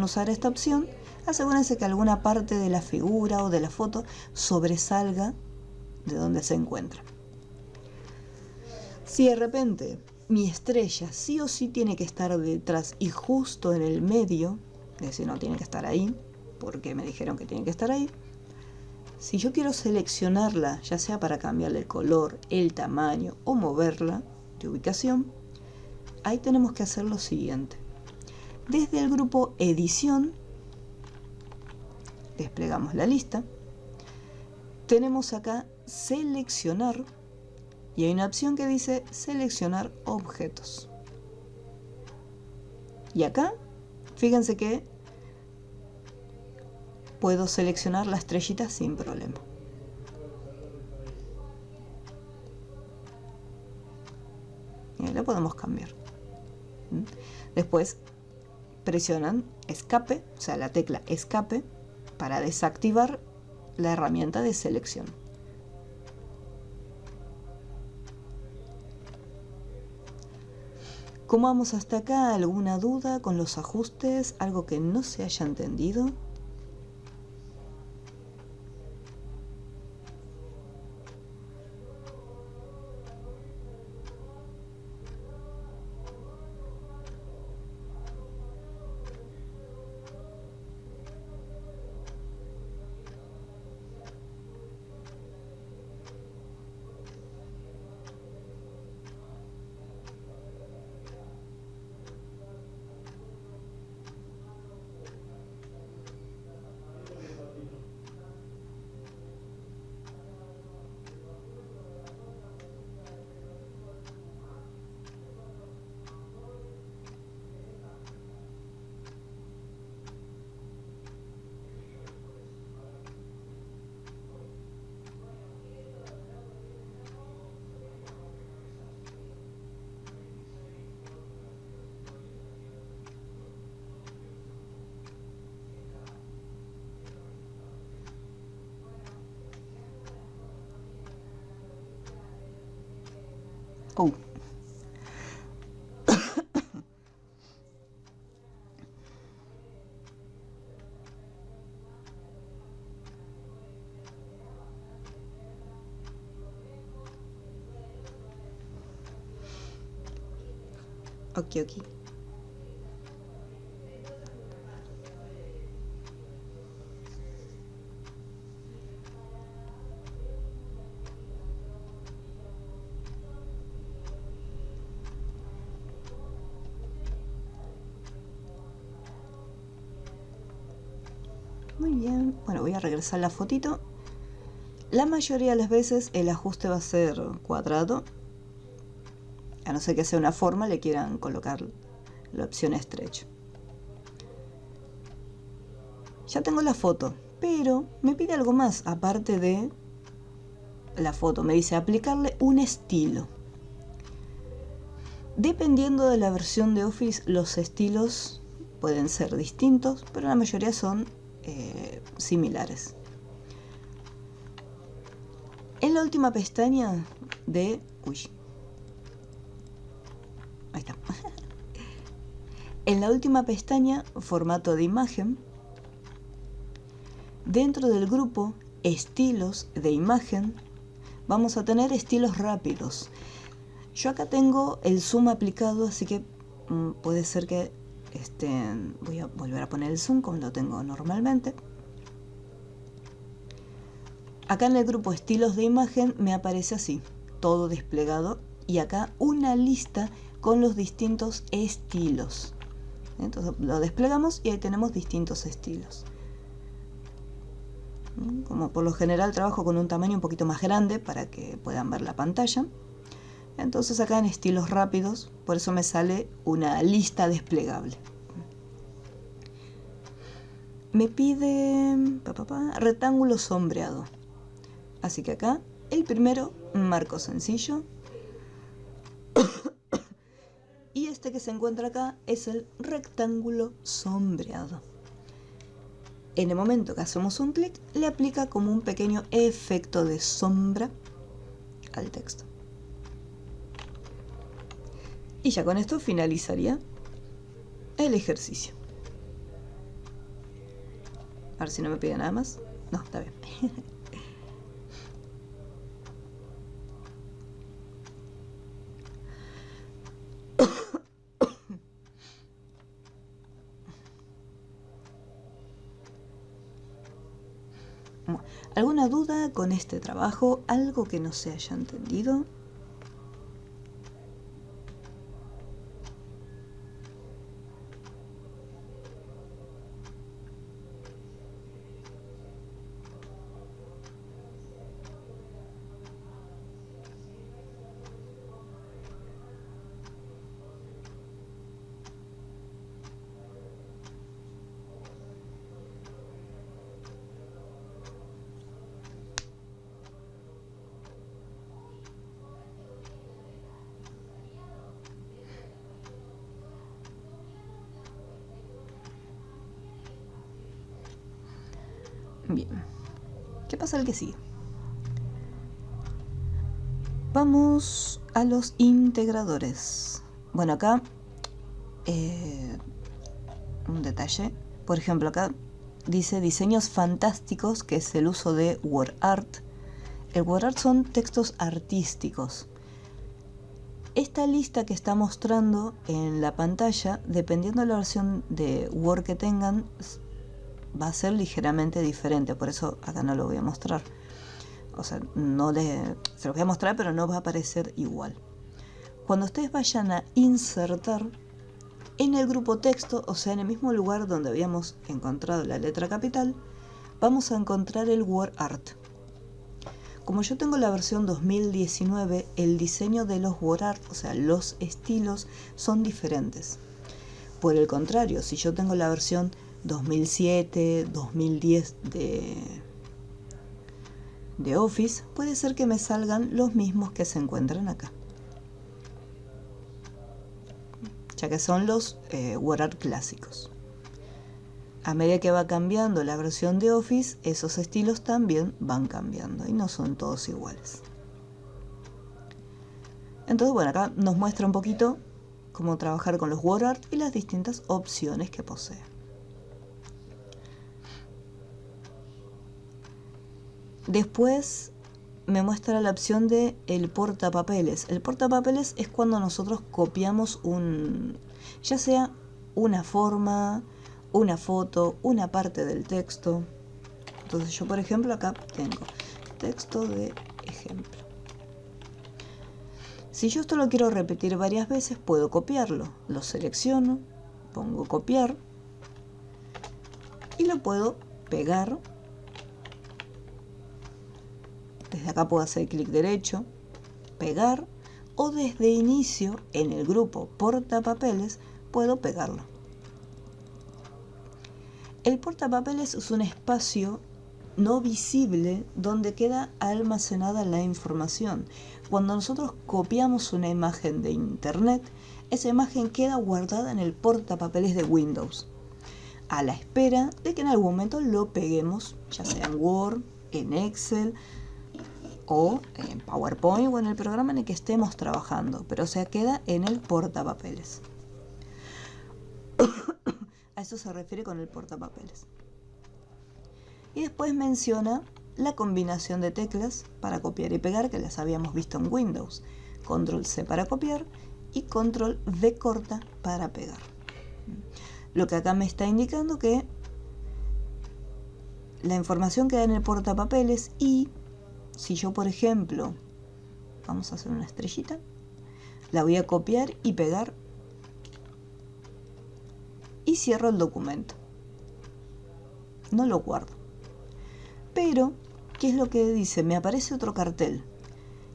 usar esta opción, asegúrense que alguna parte de la figura o de la foto sobresalga de donde se encuentra. Si de repente mi estrella sí o sí tiene que estar detrás y justo en el medio, es decir, no tiene que estar ahí, porque me dijeron que tiene que estar ahí, si yo quiero seleccionarla, ya sea para cambiarle el color, el tamaño o moverla de ubicación, ahí tenemos que hacer lo siguiente. Desde el grupo Edición, desplegamos la lista, tenemos acá Seleccionar, y hay una opción que dice Seleccionar objetos. Y acá, fíjense que puedo seleccionar la estrellita sin problema. Y ahí la podemos cambiar. Después presionan Escape, o sea, la tecla Escape, para desactivar la herramienta de selección. ¿Cómo vamos hasta acá? ¿Alguna duda con los ajustes? ¿Algo que no se haya entendido? Oh. Ok. Muy bien, bueno, voy a regresar la fotito. La mayoría de las veces el ajuste va a ser cuadrado, a no ser que sea una forma, le quieran colocar la opción estrecho. Ya tengo la foto, pero me pide algo más, aparte de la foto, me dice aplicarle un estilo. Dependiendo de la versión de Office, los estilos pueden ser distintos, pero la mayoría son similares. En la última pestaña de... ahí está. En la última pestaña, formato de imagen, dentro del grupo estilos de imagen, vamos a tener estilos rápidos. Yo acá tengo el zoom aplicado, así que puede ser que voy a volver a poner el zoom como lo tengo normalmente. Acá en el grupo estilos de imagen me aparece así, todo desplegado, y acá una lista con los distintos estilos. Entonces lo desplegamos y ahí tenemos distintos estilos. Como por lo general trabajo con un tamaño un poquito más grande para que puedan ver la pantalla. Entonces acá en estilos rápidos, por eso me sale una lista desplegable. Me pide rectángulo sombreado. Así que acá, el primero, marco sencillo. Y este que se encuentra acá es el rectángulo sombreado. En el momento que hacemos un clic, le aplica como un pequeño efecto de sombra al texto. Y ya con esto finalizaría el ejercicio. A ver si no me pide nada más. No, está bien. ¿Alguna duda con este trabajo? ¿Algo que no se haya entendido? Bien, ¿qué pasa al que sigue? Vamos a los integradores. Bueno, acá un detalle. Por ejemplo, acá dice diseños fantásticos, que es el uso de WordArt. El WordArt son textos artísticos. Esta lista que está mostrando en la pantalla, dependiendo de la versión de Word que tengan, va a ser ligeramente diferente, por eso acá no lo voy a mostrar. O sea, se lo voy a mostrar, pero no va a aparecer igual. Cuando ustedes vayan a insertar en el grupo texto, o sea, en el mismo lugar donde habíamos encontrado la letra capital, vamos a encontrar el WordArt. Como yo tengo la versión 2019, el diseño de los WordArt, o sea, los estilos, son diferentes. Por el contrario, si yo tengo la versión 2007, 2010 de Office, puede ser que me salgan los mismos que se encuentran acá, ya que son los WordArt clásicos. A medida que va cambiando la versión de Office, esos estilos también van cambiando y no son todos iguales. Entonces, bueno, acá nos muestra un poquito cómo trabajar con los WordArt y las distintas opciones que posee. Después me muestra la opción de el portapapeles. El portapapeles es cuando nosotros copiamos ya sea una forma, una foto, una parte del texto. Entonces yo, por ejemplo, acá tengo texto de ejemplo. Si yo esto lo quiero repetir varias veces, puedo copiarlo. Lo selecciono, pongo copiar y lo puedo pegar. Desde acá puedo hacer clic derecho, pegar, o desde inicio en el grupo portapapeles puedo pegarlo. El portapapeles es un espacio no visible donde queda almacenada la información. Cuando nosotros copiamos una imagen de internet, esa imagen queda guardada en el portapapeles de Windows, a la espera de que en algún momento lo peguemos, ya sea en Word, en Excel o en PowerPoint o en el programa en el que estemos trabajando, pero queda en el portapapeles. A eso se refiere con el portapapeles. Y después menciona la combinación de teclas para copiar y pegar que las habíamos visto en Windows. Control C para copiar y Control V corta para pegar. Lo que acá me está indicando que la información queda en el portapapeles y si yo, por ejemplo, vamos a hacer una estrellita, la voy a copiar y pegar y cierro el documento. No lo guardo. Pero, ¿qué es lo que dice? Me aparece otro cartel.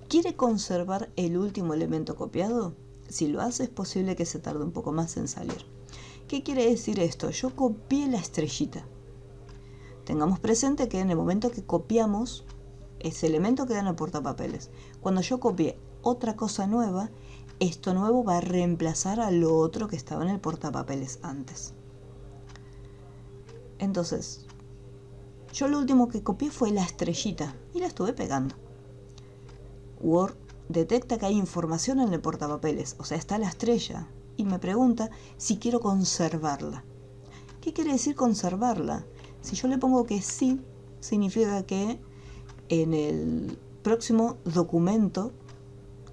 ¿Quiere conservar el último elemento copiado? Si lo hace, es posible que se tarde un poco más en salir. ¿Qué quiere decir esto? Yo copié la estrellita. Tengamos presente que en el momento que copiamos, ese elemento queda en el portapapeles. Cuando yo copié otra cosa nueva, esto nuevo va a reemplazar a lo otro que estaba en el portapapeles antes. Entonces, yo lo último que copié fue la estrellita y la estuve pegando. Word detecta que hay información en el portapapeles, o sea, está la estrella, y me pregunta si quiero conservarla. ¿Qué quiere decir conservarla? Si yo le pongo que sí, significa que en el próximo documento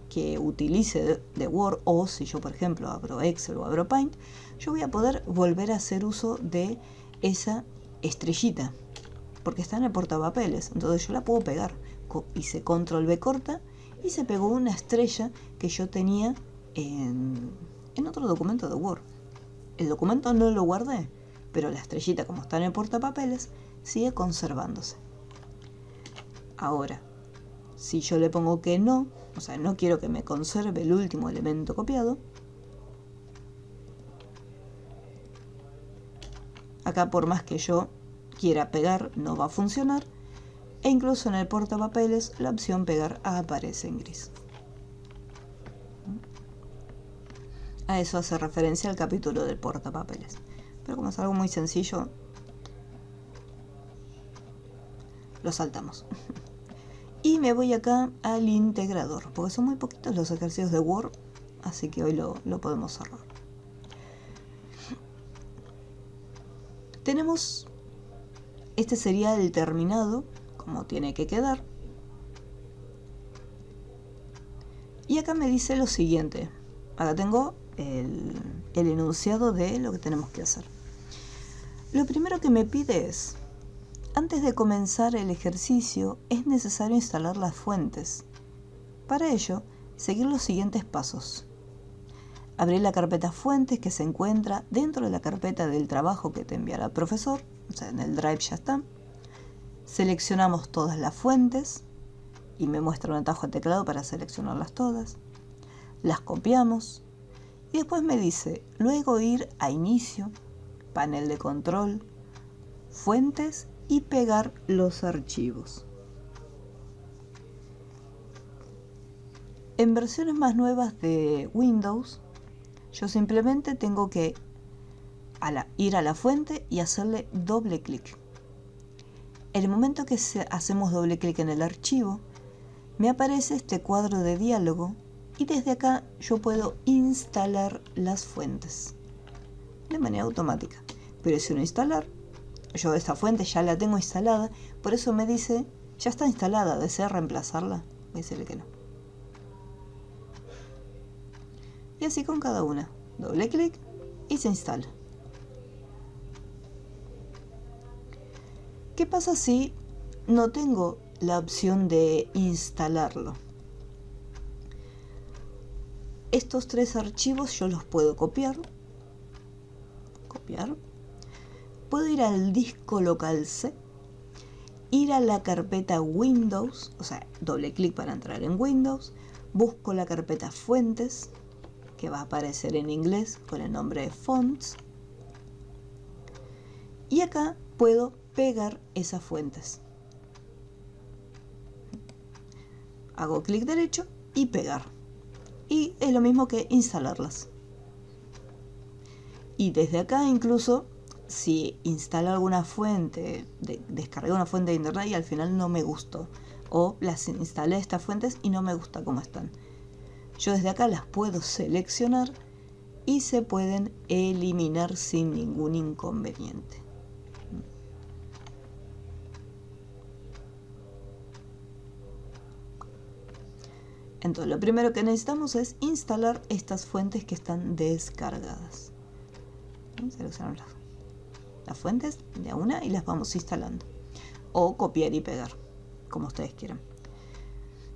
que utilice de Word, o si yo, por ejemplo, abro Excel o abro Paint, yo voy a poder volver a hacer uso de esa estrellita, porque está en el portapapeles, entonces yo la puedo pegar. Hice Control V corta y se pegó una estrella que yo tenía en otro documento de Word. El documento no lo guardé, pero la estrellita, como está en el portapapeles, sigue conservándose. Ahora, si yo le pongo que no, o sea, no quiero que me conserve el último elemento copiado, acá por más que yo quiera pegar, no va a funcionar, e incluso en el portapapeles la opción pegar aparece en gris. A eso hace referencia el capítulo del portapapeles. Pero como es algo muy sencillo, lo saltamos. Y me voy acá al integrador, porque son muy poquitos los ejercicios de Word, así que hoy lo podemos cerrar. Tenemos, este sería el terminado, como tiene que quedar. Y acá me dice lo siguiente. Acá tengo el enunciado de lo que tenemos que hacer. Lo primero que me pide es, antes de comenzar el ejercicio, es necesario instalar las fuentes. Para ello, seguir los siguientes pasos. Abrir la carpeta fuentes que se encuentra dentro de la carpeta del trabajo que te enviará el profesor, o sea, en el Drive ya está. Seleccionamos todas las fuentes y me muestra un atajo de teclado para seleccionarlas todas. Las copiamos y después me dice, luego ir a Inicio, Panel de Control, Fuentes y pegar los archivos. En versiones más nuevas de Windows, yo simplemente tengo que ir a la fuente y hacerle doble clic. En el momento que hacemos doble clic en el archivo, me aparece este cuadro de diálogo y desde acá yo puedo instalar las fuentes de manera automática. Presiono instalar, yo esta fuente ya la tengo instalada, por eso me dice, ya está instalada, ¿desea reemplazarla? Voy a decirle que no. Y así con cada una, doble clic y se instala. ¿Qué pasa si no tengo la opción de instalarlo? Estos tres archivos yo los puedo copiar. Puedo ir al disco local C, ir a la carpeta Windows, o sea, doble clic para entrar en Windows, busco la carpeta fuentes, que va a aparecer en inglés con el nombre de Fonts, y acá puedo pegar esas fuentes. hago clic derecho y pegar. Y es lo mismo que instalarlas. Y desde acá incluso, si instalo alguna fuente, descargué una fuente de internet y al final no me gustó, o las instalé estas fuentes y no me gusta cómo están, yo desde acá las puedo seleccionar y se pueden eliminar sin ningún inconveniente. Entonces lo primero que necesitamos es instalar estas fuentes que están descargadas. Seleccionamos las fuentes de a una y las vamos instalando. O copiar y pegar, como ustedes quieran.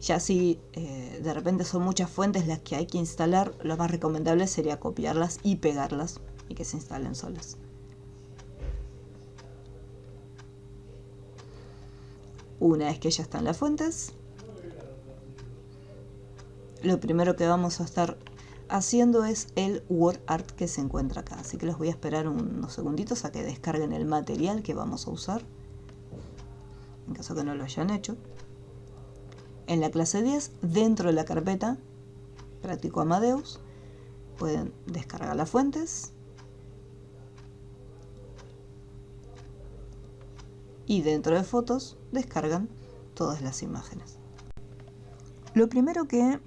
Ya si de repente son muchas fuentes las que hay que instalar, lo más recomendable sería copiarlas y pegarlas y que se instalen solas. Una vez que ya están las fuentes, lo primero que vamos a estar haciendo es el WordArt que se encuentra acá. Así que los voy a esperar unos segunditos a que descarguen el material que vamos a usar, en caso que no lo hayan hecho. En la clase 10, dentro de la carpeta Práctico Amadeus, pueden descargar las fuentes y dentro de fotos descargan todas las imágenes. Lo primero que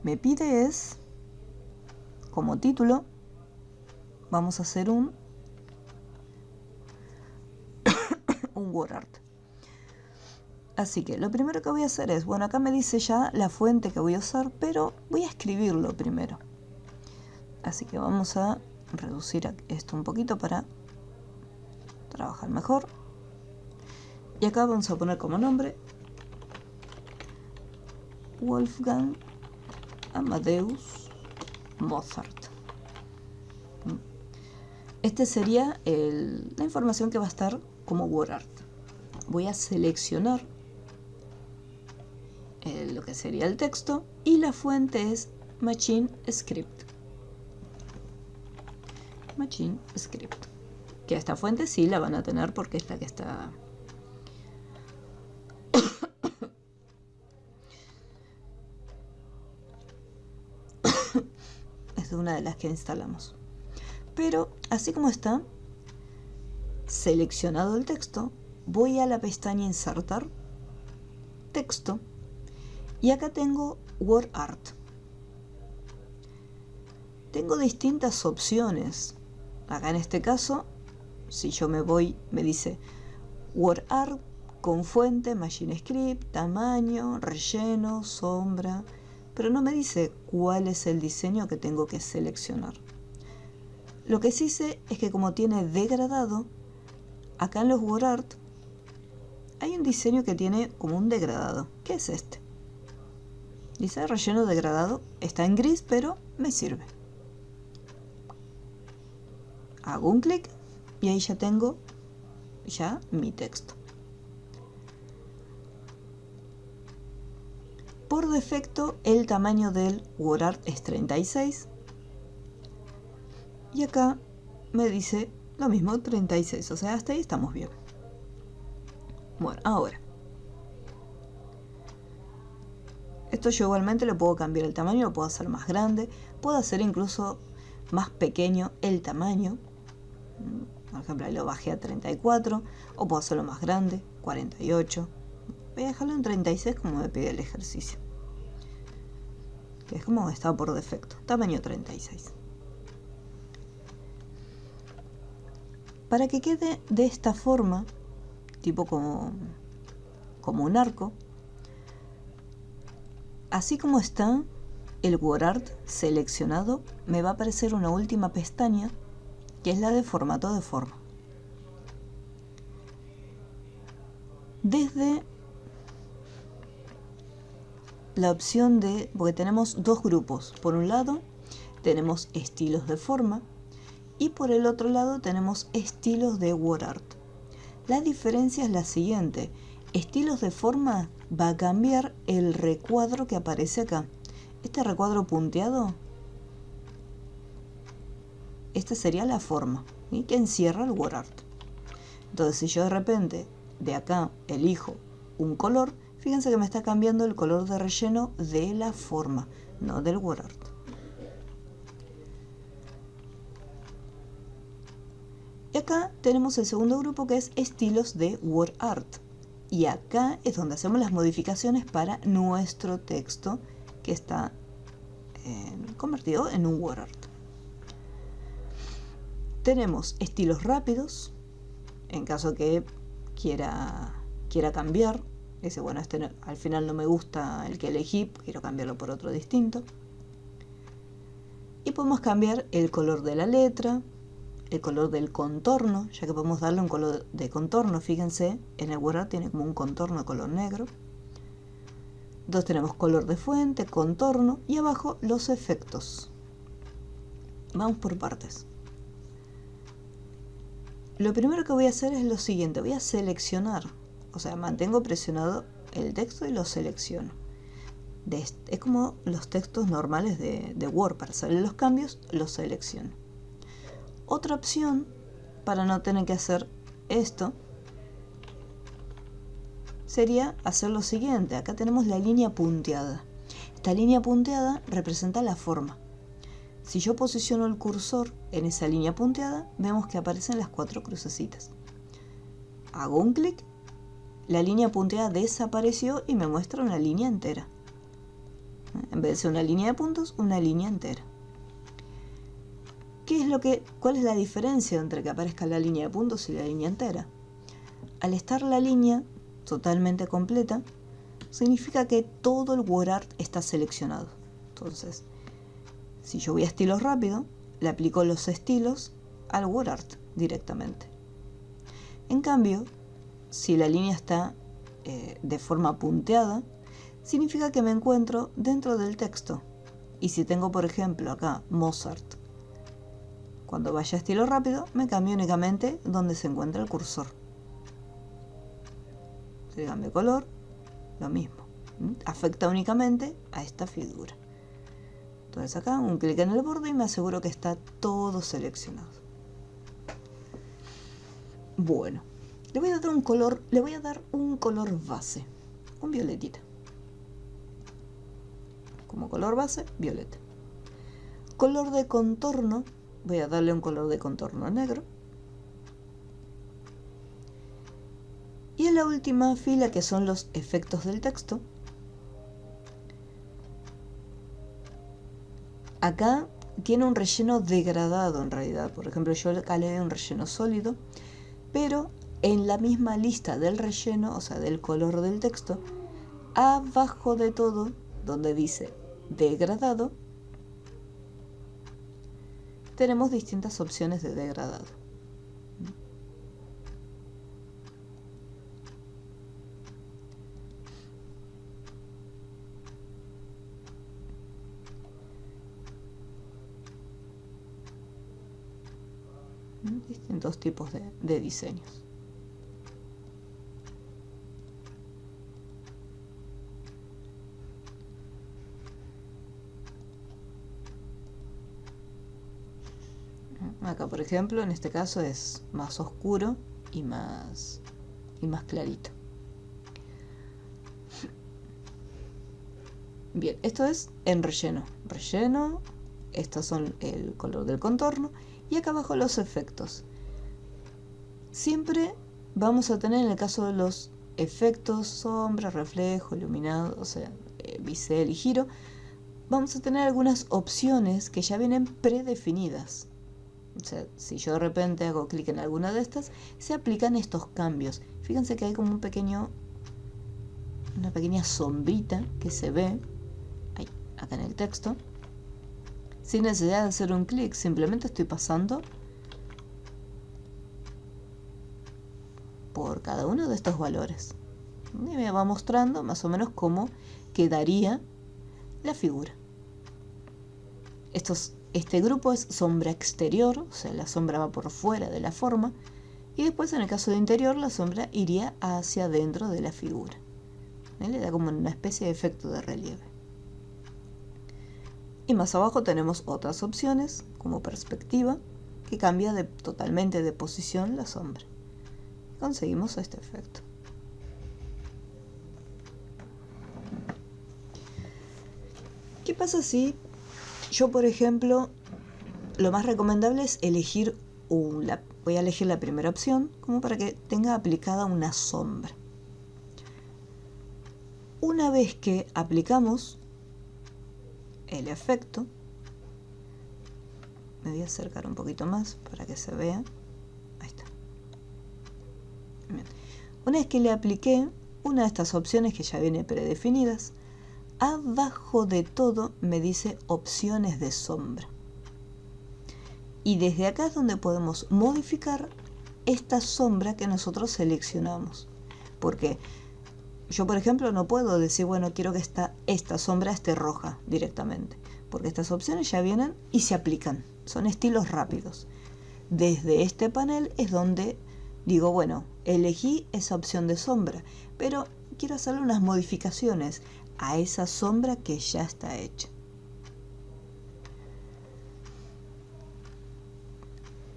me pide es, como título, vamos a hacer un WordArt. Así que lo primero que voy a hacer es, bueno, acá me dice ya la fuente que voy a usar, pero voy a escribirlo primero. Así que vamos a reducir esto un poquito para trabajar mejor. Y acá vamos a poner como nombre Wolfgang Amadeus Mozart. Este sería la información que va a estar como WordArt. Voy a seleccionar lo que sería el texto y la fuente es Machine Script. Machine Script. Que esta fuente sí la van a tener porque es la que está... es una de las que instalamos. Pero así como está seleccionado el texto, voy a la pestaña Insertar, Texto, y acá tengo WordArt. Tengo distintas opciones. Acá en este caso, si yo me voy, me dice WordArt con fuente, Machine Script, tamaño, relleno, sombra, pero no me dice cuál es el diseño que tengo que seleccionar. Lo que sí sé es que como tiene degradado, acá en los WordArt hay un diseño que tiene como un degradado. ¿Qué es este? Dice relleno degradado. Está en gris, pero me sirve. Hago un clic y ahí ya tengo mi texto. Por defecto el tamaño del WordArt es 36 y acá me dice lo mismo, 36, o sea, hasta ahí estamos bien. Bueno, ahora esto yo igualmente le puedo cambiar el tamaño, lo puedo hacer más grande, puedo hacer incluso más pequeño el tamaño. Por ejemplo, ahí lo bajé a 34, o puedo hacerlo más grande, 48. Voy a dejarlo en 36 como me pide el ejercicio, que es como está por defecto, tamaño 36. Para que quede de esta forma, tipo como un arco, así como está el WordArt seleccionado, me va a aparecer una última pestaña que es la de formato de forma. Desde la opción de, porque tenemos dos grupos, por un lado tenemos estilos de forma y por el otro lado tenemos estilos de WordArt. La diferencia es la siguiente: estilos de forma va a cambiar el recuadro que aparece acá. Este recuadro punteado, esta sería la forma, ¿sí?, que encierra el WordArt. Entonces, si yo de repente de acá elijo un color, Fíjense que me está cambiando el color de relleno de la forma, no del WordArt. Y acá tenemos el segundo grupo, que es estilos de WordArt. Y acá es donde hacemos las modificaciones para nuestro texto que está convertido en un WordArt. Tenemos estilos rápidos, en caso que quiera cambiar. Dice, bueno, este al final no me gusta el que elegí, quiero cambiarlo por otro distinto. Y podemos cambiar el color de la letra, el color del contorno, ya que podemos darle un color de contorno. Fíjense, en el WordArt tiene como un contorno de color negro. Entonces tenemos color de fuente, contorno y abajo los efectos. Vamos por partes. Lo primero que voy a hacer es lo siguiente, voy a seleccionar, o sea, mantengo presionado el texto y lo selecciono. Es como los textos normales de Word, para hacer los cambios los selecciono. Otra opción, para no tener que hacer esto, sería hacer lo siguiente. Acá tenemos la línea punteada. Esta línea punteada representa la forma. Si yo posiciono el cursor en esa línea punteada, vemos que aparecen las 4 crucecitas. Hago un clic, la línea punteada desapareció y me muestra una línea entera. En vez de ser una línea de puntos, una línea entera. ¿Cuál es la diferencia entre que aparezca la línea de puntos y la línea entera? Al estar la línea totalmente completa, significa que todo el WordArt está seleccionado. Entonces, si yo voy a estilos rápido, le aplico los estilos al WordArt directamente. En cambio, si la línea está de forma punteada, significa que me encuentro dentro del texto. Y si tengo, por ejemplo, acá Mozart, cuando vaya a estilo rápido, me cambio únicamente donde se encuentra el cursor. Si le cambio color, lo mismo. Afecta únicamente a esta figura. Entonces acá un clic en el borde y me aseguro que está todo seleccionado. Bueno, le voy a dar un color base, un violetita. Como color base, violeta. Color de contorno, voy a darle un color de contorno negro. Y en la última fila, que son los efectos del texto, acá tiene un relleno degradado en realidad. Por ejemplo, yo acá le doy un relleno sólido, pero en la misma lista del relleno, o sea, del color del texto, abajo de todo, donde dice degradado, tenemos distintas opciones de degradado. Distintos tipos de diseños. Acá, por ejemplo, en este caso es más oscuro y más clarito. Bien, esto es en relleno. Relleno, estos son el color del contorno y acá abajo los efectos. Siempre vamos a tener, en el caso de los efectos, sombra, reflejo, iluminado, o sea, bisel y giro, vamos a tener algunas opciones que ya vienen predefinidas. O sea, si yo de repente hago clic en alguna de estas, se aplican estos cambios. Fíjense que hay como una pequeña sombrita que se ve ahí, acá en el texto. Sin necesidad de hacer un clic, simplemente estoy pasando por cada uno de estos valores. Y me va mostrando más o menos cómo quedaría la figura. Este grupo es sombra exterior, o sea, la sombra va por fuera de la forma, y después en el caso de interior la sombra iría hacia adentro de la figura. Le da como una especie de efecto de relieve. Y más abajo tenemos otras opciones, como perspectiva, que cambia totalmente de posición la sombra. Conseguimos este efecto. pasa si yo, por ejemplo, lo más recomendable es elegir voy a elegir la primera opción como para que tenga aplicada una sombra. Una vez que aplicamos el efecto, me voy a acercar un poquito más para que se vea. Ahí está. Bien. Una vez que le apliqué una de estas opciones que ya viene predefinidas, abajo de todo me dice opciones de sombra. Y desde acá es donde podemos modificar esta sombra que nosotros seleccionamos. Porque yo, por ejemplo, no puedo decir, bueno, quiero que esta sombra esté roja directamente. Porque estas opciones ya vienen y se aplican. Son estilos rápidos. Desde este panel es donde digo, bueno, elegí esa opción de sombra, pero quiero hacerle unas modificaciones a esa sombra que ya está hecha.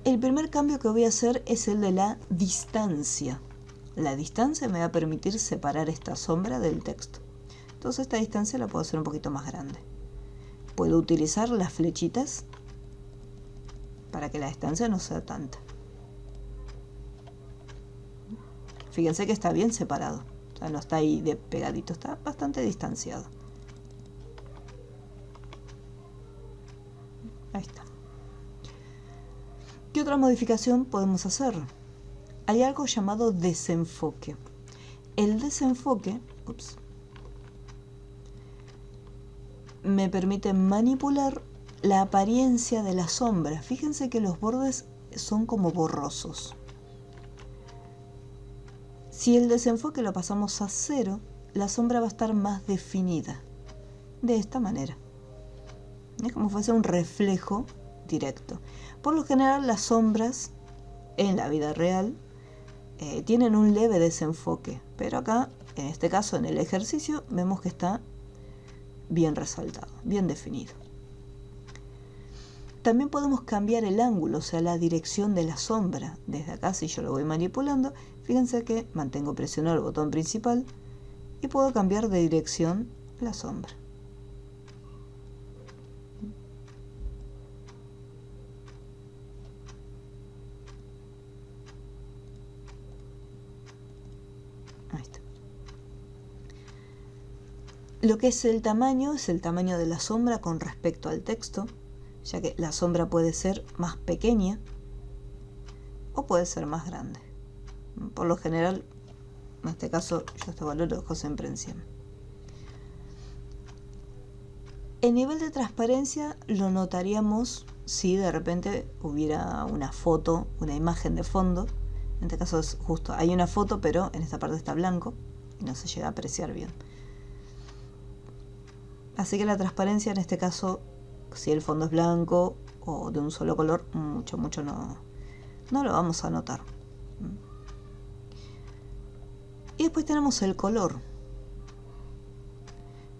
El primer cambio que voy a hacer es el de la distancia. La distancia me va a permitir separar esta sombra del texto. Entonces esta distancia la puedo hacer un poquito más grande. Puedo utilizar las flechitas para que la distancia no sea tanta. Fíjense que está bien separado. O sea, no está ahí de pegadito, está bastante distanciado. Ahí está. ¿Qué otra modificación podemos hacer? Hay algo llamado desenfoque. El desenfoque, me permite manipular la apariencia de la sombra. Fíjense que los bordes son como borrosos. Si el desenfoque lo pasamos a 0, la sombra va a estar más definida. De esta manera. Es como si fuese un reflejo directo. Por lo general, las sombras en la vida real tienen un leve desenfoque, pero acá, en este caso, en el ejercicio, vemos que está bien resaltado, bien definido. También podemos cambiar el ángulo, o sea, la dirección de la sombra. Desde acá, si yo lo voy manipulando, fíjense que mantengo presionado el botón principal y puedo cambiar de dirección la sombra. Ahí está. Lo que es el tamaño de la sombra con respecto al texto, ya que la sombra puede ser más pequeña o puede ser más grande. Por lo general, en este caso, yo este valor lo dejo siempre en 100. El nivel de transparencia lo notaríamos si de repente hubiera una foto, una imagen de fondo. En este caso es justo, hay una foto, pero en esta parte está blanco y no se llega a apreciar bien. Así que la transparencia en este caso, si el fondo es blanco o de un solo color, mucho no lo vamos a notar. Y después tenemos el color.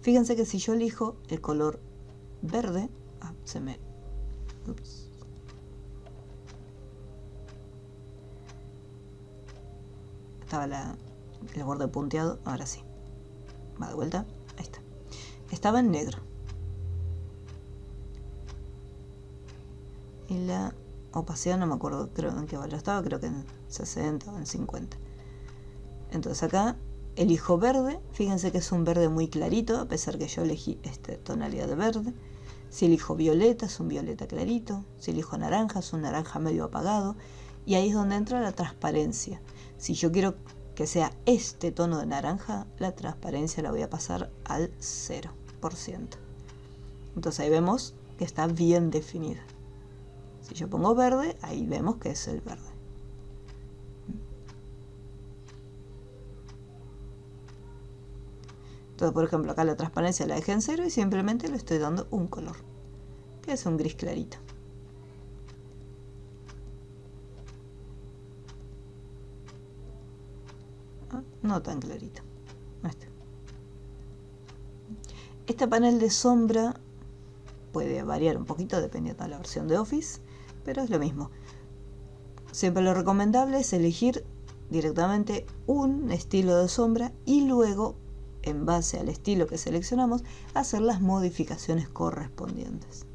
Fíjense que si yo elijo el color verde, estaba el borde punteado, ahora sí. Va de vuelta, ahí está. Estaba en negro. Y la opacidad no me acuerdo, creo en qué valor estaba, creo que en 60 o en 50. Entonces acá elijo verde, fíjense que es un verde muy clarito, a pesar que yo elegí esta tonalidad de verde. Si elijo violeta, es un violeta clarito. Si elijo naranja, es un naranja medio apagado. Y ahí es donde entra la transparencia. Si yo quiero que sea este tono de naranja, la transparencia la voy a pasar al 0%. Entonces ahí vemos que está bien definida. Si yo pongo verde, ahí vemos que es el verde. Entonces, por ejemplo, acá la transparencia la dejé en 0 y simplemente le estoy dando un color, que es un gris clarito. No tan clarito. Este panel de sombra puede variar un poquito dependiendo de la versión de Office, pero es lo mismo. Siempre lo recomendable es elegir directamente un estilo de sombra y luego en base al estilo que seleccionamos, hacer las modificaciones correspondientes.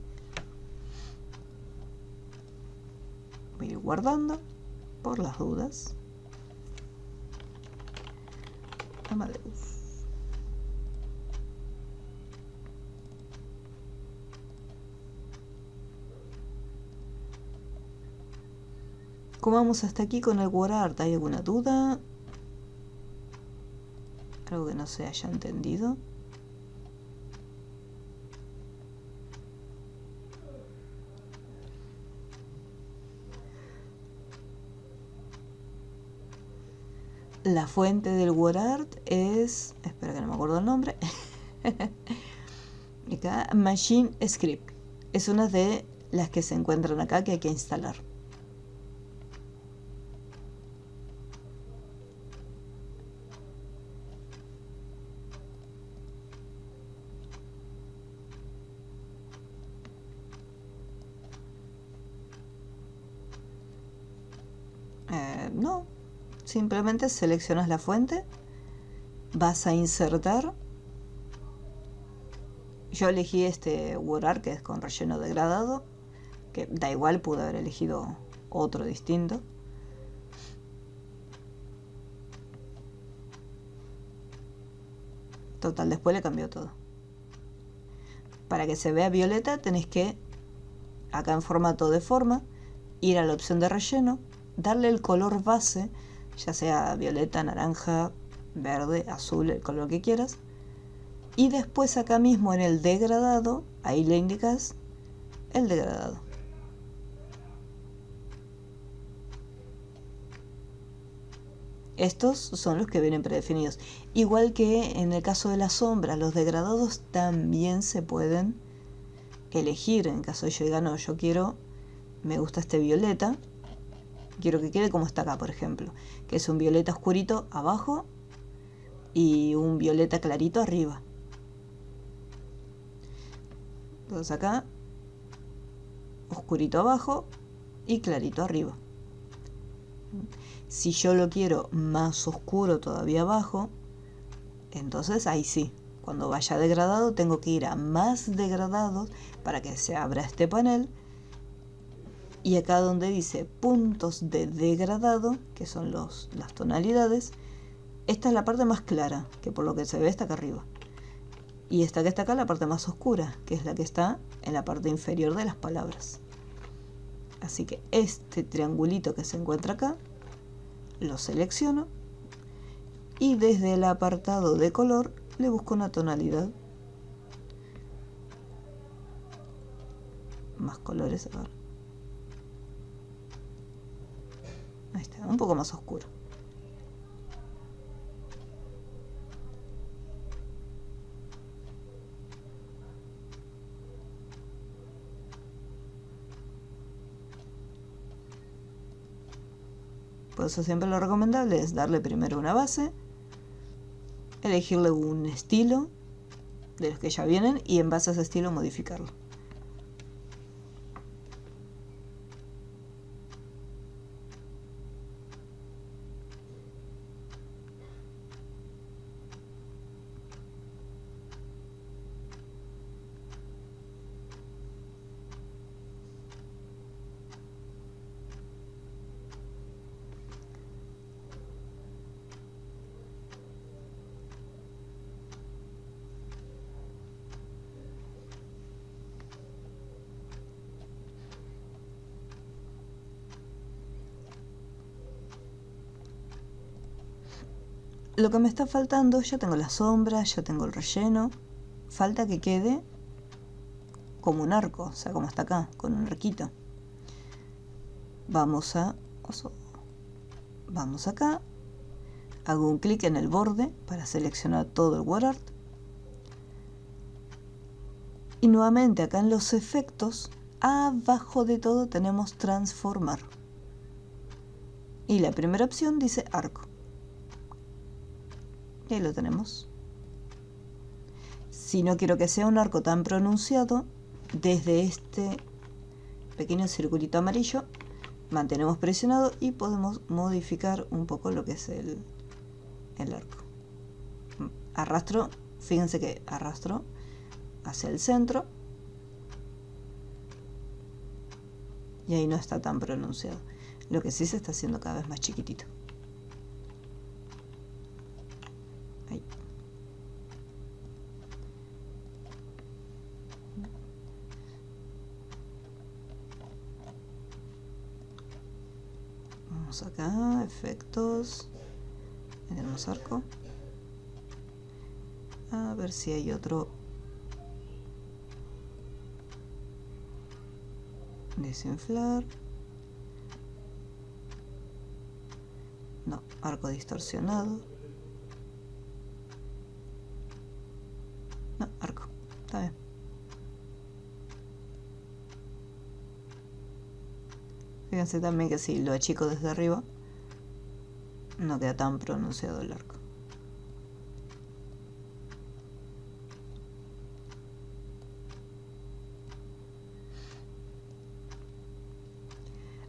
Voy a ir guardando por las dudas. Amadeus. ¿Cómo vamos hasta aquí con el WordArt? ¿Hay alguna duda? ¿Algo que no se haya entendido? La fuente del WordArt es... espera que no me acuerdo el nombre. Acá, Machine Script. Es una de las que se encuentran acá que hay que instalar. No, simplemente seleccionas la fuente, vas a insertar. Yo elegí este WordArt que es con relleno degradado, que da igual, pude haber elegido otro distinto. Total, después le cambió todo. Para que se vea violeta tenés que, acá en formato de forma, ir a la opción de relleno, darle el color base, ya sea violeta, naranja, verde, azul, el color que quieras. Y después acá mismo en el degradado, ahí le indicas el degradado. Estos son los que vienen predefinidos. Igual que en el caso de las sombras, los degradados también se pueden elegir. En caso de yo diga, no, yo quiero, me gusta este violeta, quiero que quede como está acá, por ejemplo, que es un violeta oscurito abajo y un violeta clarito arriba. Entonces acá, oscurito abajo y clarito arriba. Si yo lo quiero más oscuro todavía abajo, entonces ahí sí, cuando vaya degradado tengo que ir a más degradados para que se abra este panel. Y acá donde dice puntos de degradado, que son las tonalidades, esta es la parte más clara, que por lo que se ve está acá arriba. Y esta que está acá, la parte más oscura, que es la que está en la parte inferior de las palabras. Así que este triangulito que se encuentra acá, lo selecciono y desde el apartado de color le busco una tonalidad. Más colores, a ver. Ahí está, un poco más oscuro. Por eso siempre lo recomendable es darle primero una base, elegirle un estilo de los que ya vienen y en base a ese estilo modificarlo. Lo que me está faltando, ya tengo las sombras, ya tengo el relleno, falta que quede como un arco, o sea, como está acá, con un arquito. Vamos acá, hago un clic en el borde para seleccionar todo el WordArt. Y nuevamente acá en los efectos, abajo de todo tenemos transformar. Y la primera opción dice arco. Y ahí lo tenemos. Si no quiero que sea un arco tan pronunciado, desde este pequeño circulito amarillo mantenemos presionado y podemos modificar un poco lo que es el arco. arrastro, fíjense que arrastro hacia el centro y ahí no está tan pronunciado. Lo que sí se está haciendo cada vez más chiquitito. Ahí. Vamos acá, efectos, tenemos arco. A ver si hay otro. Desinflar. No, arco distorsionado. No, arco. Está bien. Fíjense también que si lo achico desde arriba, no queda tan pronunciado el arco.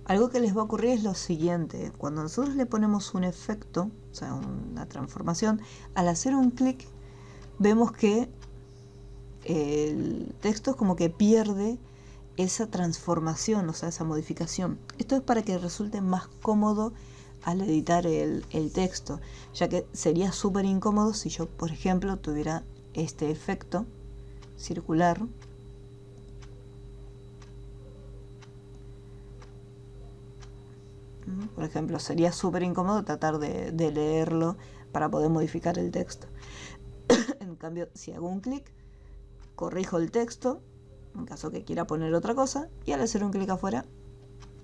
Algo que les va a ocurrir es lo siguiente: cuando nosotros le ponemos un efecto, o sea, una transformación, al hacer un clic, vemos que el texto es como que pierde esa transformación, o sea, esa modificación. Esto es para que resulte más cómodo al editar el texto, ya que sería súper incómodo si yo, por ejemplo, tuviera este efecto circular. Por ejemplo, sería súper incómodo tratar de leerlo para poder modificar el texto. En cambio, si hago un clic, corrijo el texto, en caso que quiera poner otra cosa, y al hacer un clic afuera,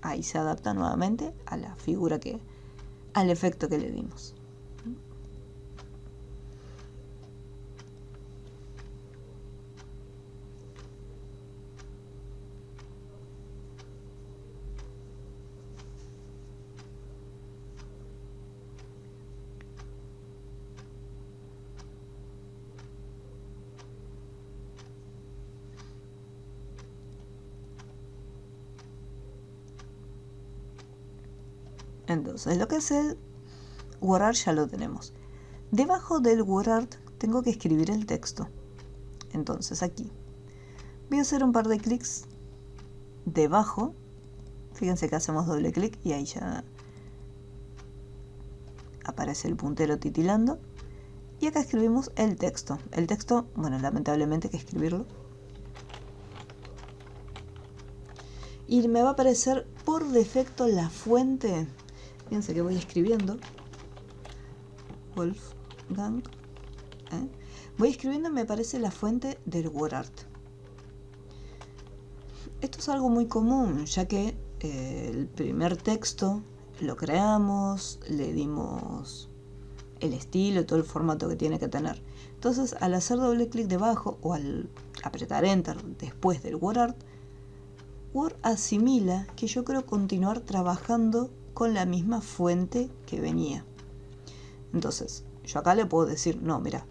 ahí se adapta nuevamente a la figura al efecto que le dimos. Entonces, lo que es el WordArt ya lo tenemos. Debajo del WordArt tengo que escribir el texto. Entonces aquí voy a hacer un par de clics debajo. Fíjense que hacemos doble clic y ahí ya aparece el puntero titilando. Y acá escribimos el texto. El texto, bueno, lamentablemente hay que escribirlo. Y me va a aparecer por defecto la fuente. Fíjense que voy escribiendo Wolfgang. Voy escribiendo y me aparece la fuente del WordArt. Esto es algo muy común, ya que el primer texto lo creamos, le dimos el estilo, todo el formato que tiene que tener. Entonces, al hacer doble clic debajo o al apretar Enter después del WordArt, Word asimila que yo quiero continuar trabajando con la misma fuente que venía. Entonces, yo acá le puedo decir, no, mira,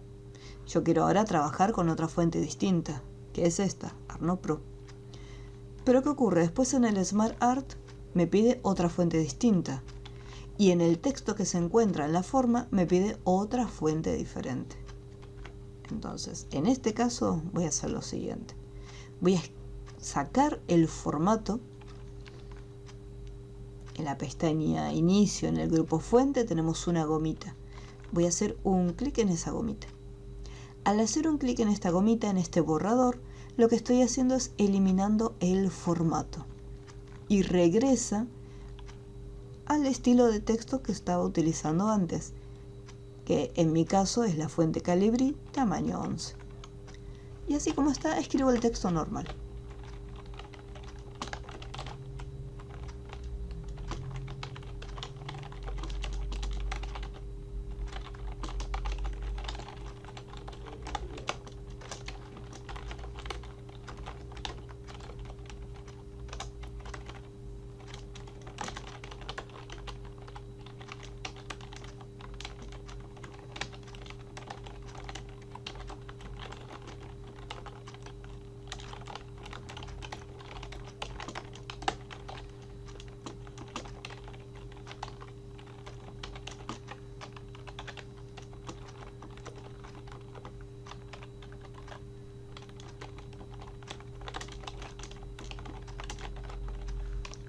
yo quiero ahora trabajar con otra fuente distinta, que es esta, Arno Pro. Pero ¿qué ocurre? Después en el Smart Art me pide otra fuente distinta. Y en el texto que se encuentra en la forma me pide otra fuente diferente. Entonces, en este caso voy a hacer lo siguiente. Voy a sacar el formato. En la pestaña Inicio, en el grupo Fuente, tenemos una gomita. Voy a hacer un clic en esa gomita. Al hacer un clic en esta gomita, en este borrador, lo que estoy haciendo es eliminando el formato. Y regresa al estilo de texto que estaba utilizando antes, que en mi caso es la fuente Calibri tamaño 11. Y así como está, escribo el texto normal.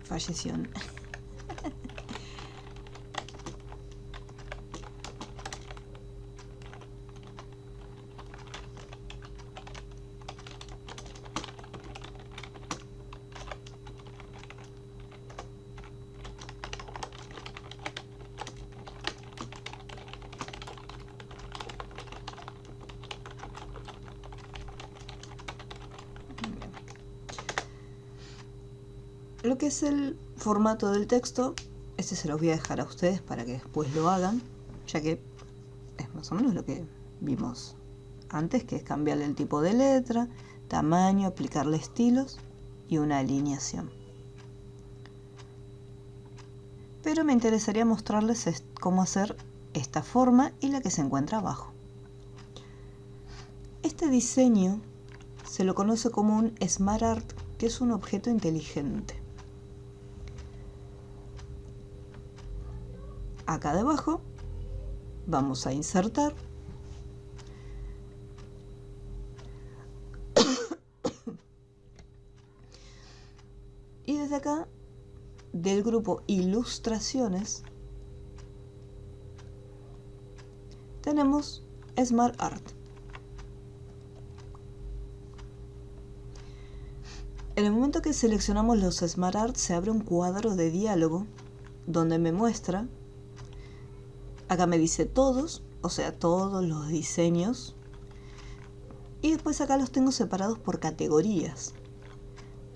falleció. Lo que es el formato del texto, este se los voy a dejar a ustedes para que después lo hagan, ya que es más o menos lo que vimos antes, que es cambiarle el tipo de letra, tamaño, aplicarle estilos y una alineación. Pero me interesaría mostrarles cómo hacer esta forma y la que se encuentra abajo. Este diseño se lo conoce como un Smart Art, que es un objeto inteligente. Acá debajo vamos a insertar y desde acá del grupo Ilustraciones tenemos Smart Art. En el momento que seleccionamos los Smart Art se abre un cuadro de diálogo donde me muestra, acá me dice todos, o sea todos los diseños, y después acá los tengo separados por categorías,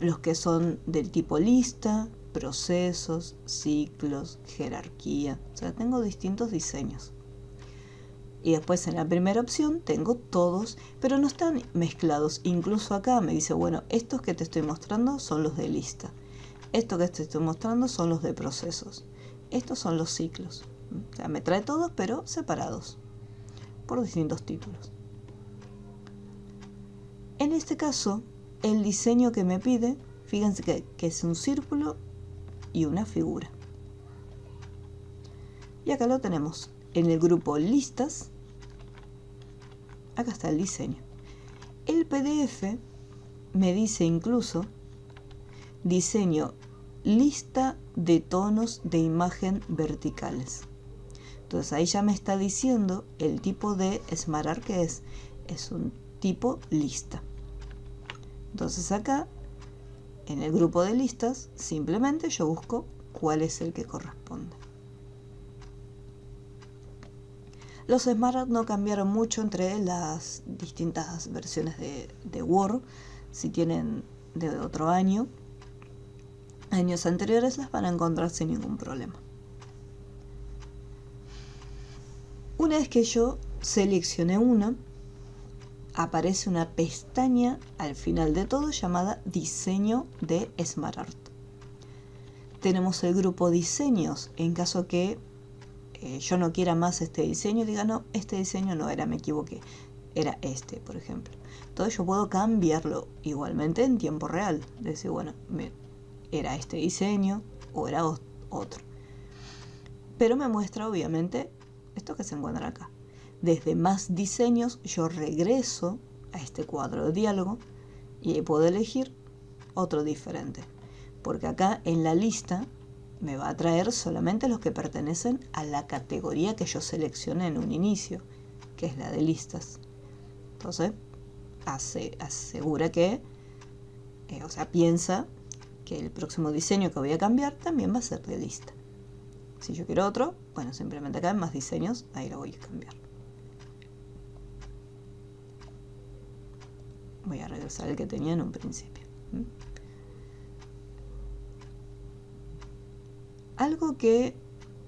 los que son del tipo lista, procesos, ciclos, jerarquía, o sea tengo distintos diseños. Y después en la primera opción tengo todos, pero no están mezclados. Incluso acá me dice, bueno, estos que te estoy mostrando son los de lista. Estos que te estoy mostrando son los de procesos. Estos son los ciclos. O sea, me trae todos, pero separados por distintos títulos. En este caso, el diseño que me pide, fíjense que es un círculo y una figura. Y acá lo tenemos. En el grupo listas, acá está el diseño. El PDF me dice incluso diseño lista de tonos de imagen verticales. Entonces ahí ya me está diciendo el tipo de Smart Art que es un tipo lista. Entonces acá en el grupo de listas simplemente yo busco cuál es el que corresponde. Los Smart Art no cambiaron mucho entre las distintas versiones de Word. Si tienen de otro año, años anteriores, las van a encontrar sin ningún problema. Una vez que yo seleccioné una, aparece una pestaña al final de todo llamada Diseño de Smart Art. Tenemos el grupo Diseños en caso que yo no quiera más este diseño, diga no, este diseño no era, me equivoqué, era este, por ejemplo. Entonces yo puedo cambiarlo igualmente en tiempo real, decir, bueno, era este diseño o era otro. Pero me muestra obviamente esto que se encuentra acá. Desde más diseños yo regreso a este cuadro de diálogo y puedo elegir otro diferente, porque acá en la lista me va a traer solamente los que pertenecen a la categoría que yo seleccioné en un inicio, que es la de listas. Entonces, asegura que, piensa que el próximo diseño que voy a cambiar también va a ser de lista. Si yo quiero otro, bueno, simplemente acá en más diseños, ahí lo voy a cambiar. Voy a regresar al que tenía en un principio. Algo que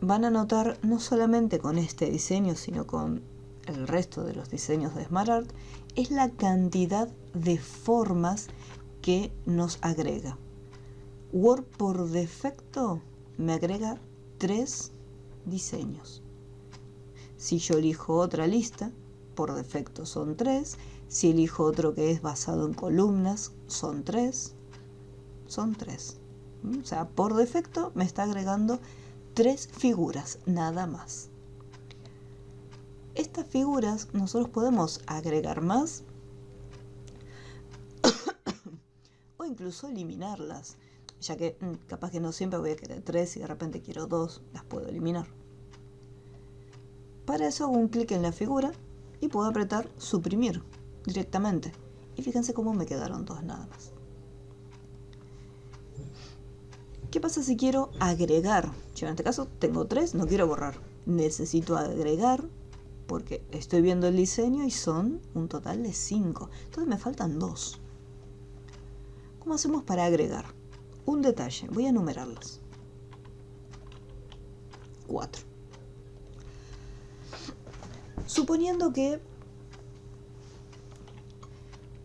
van a notar no solamente con este diseño, sino con el resto de los diseños de Smart Art, es la cantidad de formas que nos agrega. Word por defecto me agrega 3 diseños. Si yo elijo otra lista, por defecto son 3. Si elijo otro que es basado en columnas, son 3. Son 3. O sea, por defecto me está agregando 3 figuras, nada más. Estas figuras nosotros podemos agregar más o incluso eliminarlas. ya que capaz que no siempre voy a querer 3 y de repente quiero 2, las puedo eliminar. Para eso hago un clic en la figura y puedo apretar suprimir directamente. Y fíjense cómo me quedaron 2 nada más. ¿Qué pasa si quiero agregar? Yo en este caso tengo 3, no quiero borrar. Necesito agregar porque estoy viendo el diseño y son un total de 5. Entonces me faltan 2. ¿Cómo hacemos para agregar? Un detalle, voy a enumerarlas. 4. Suponiendo que...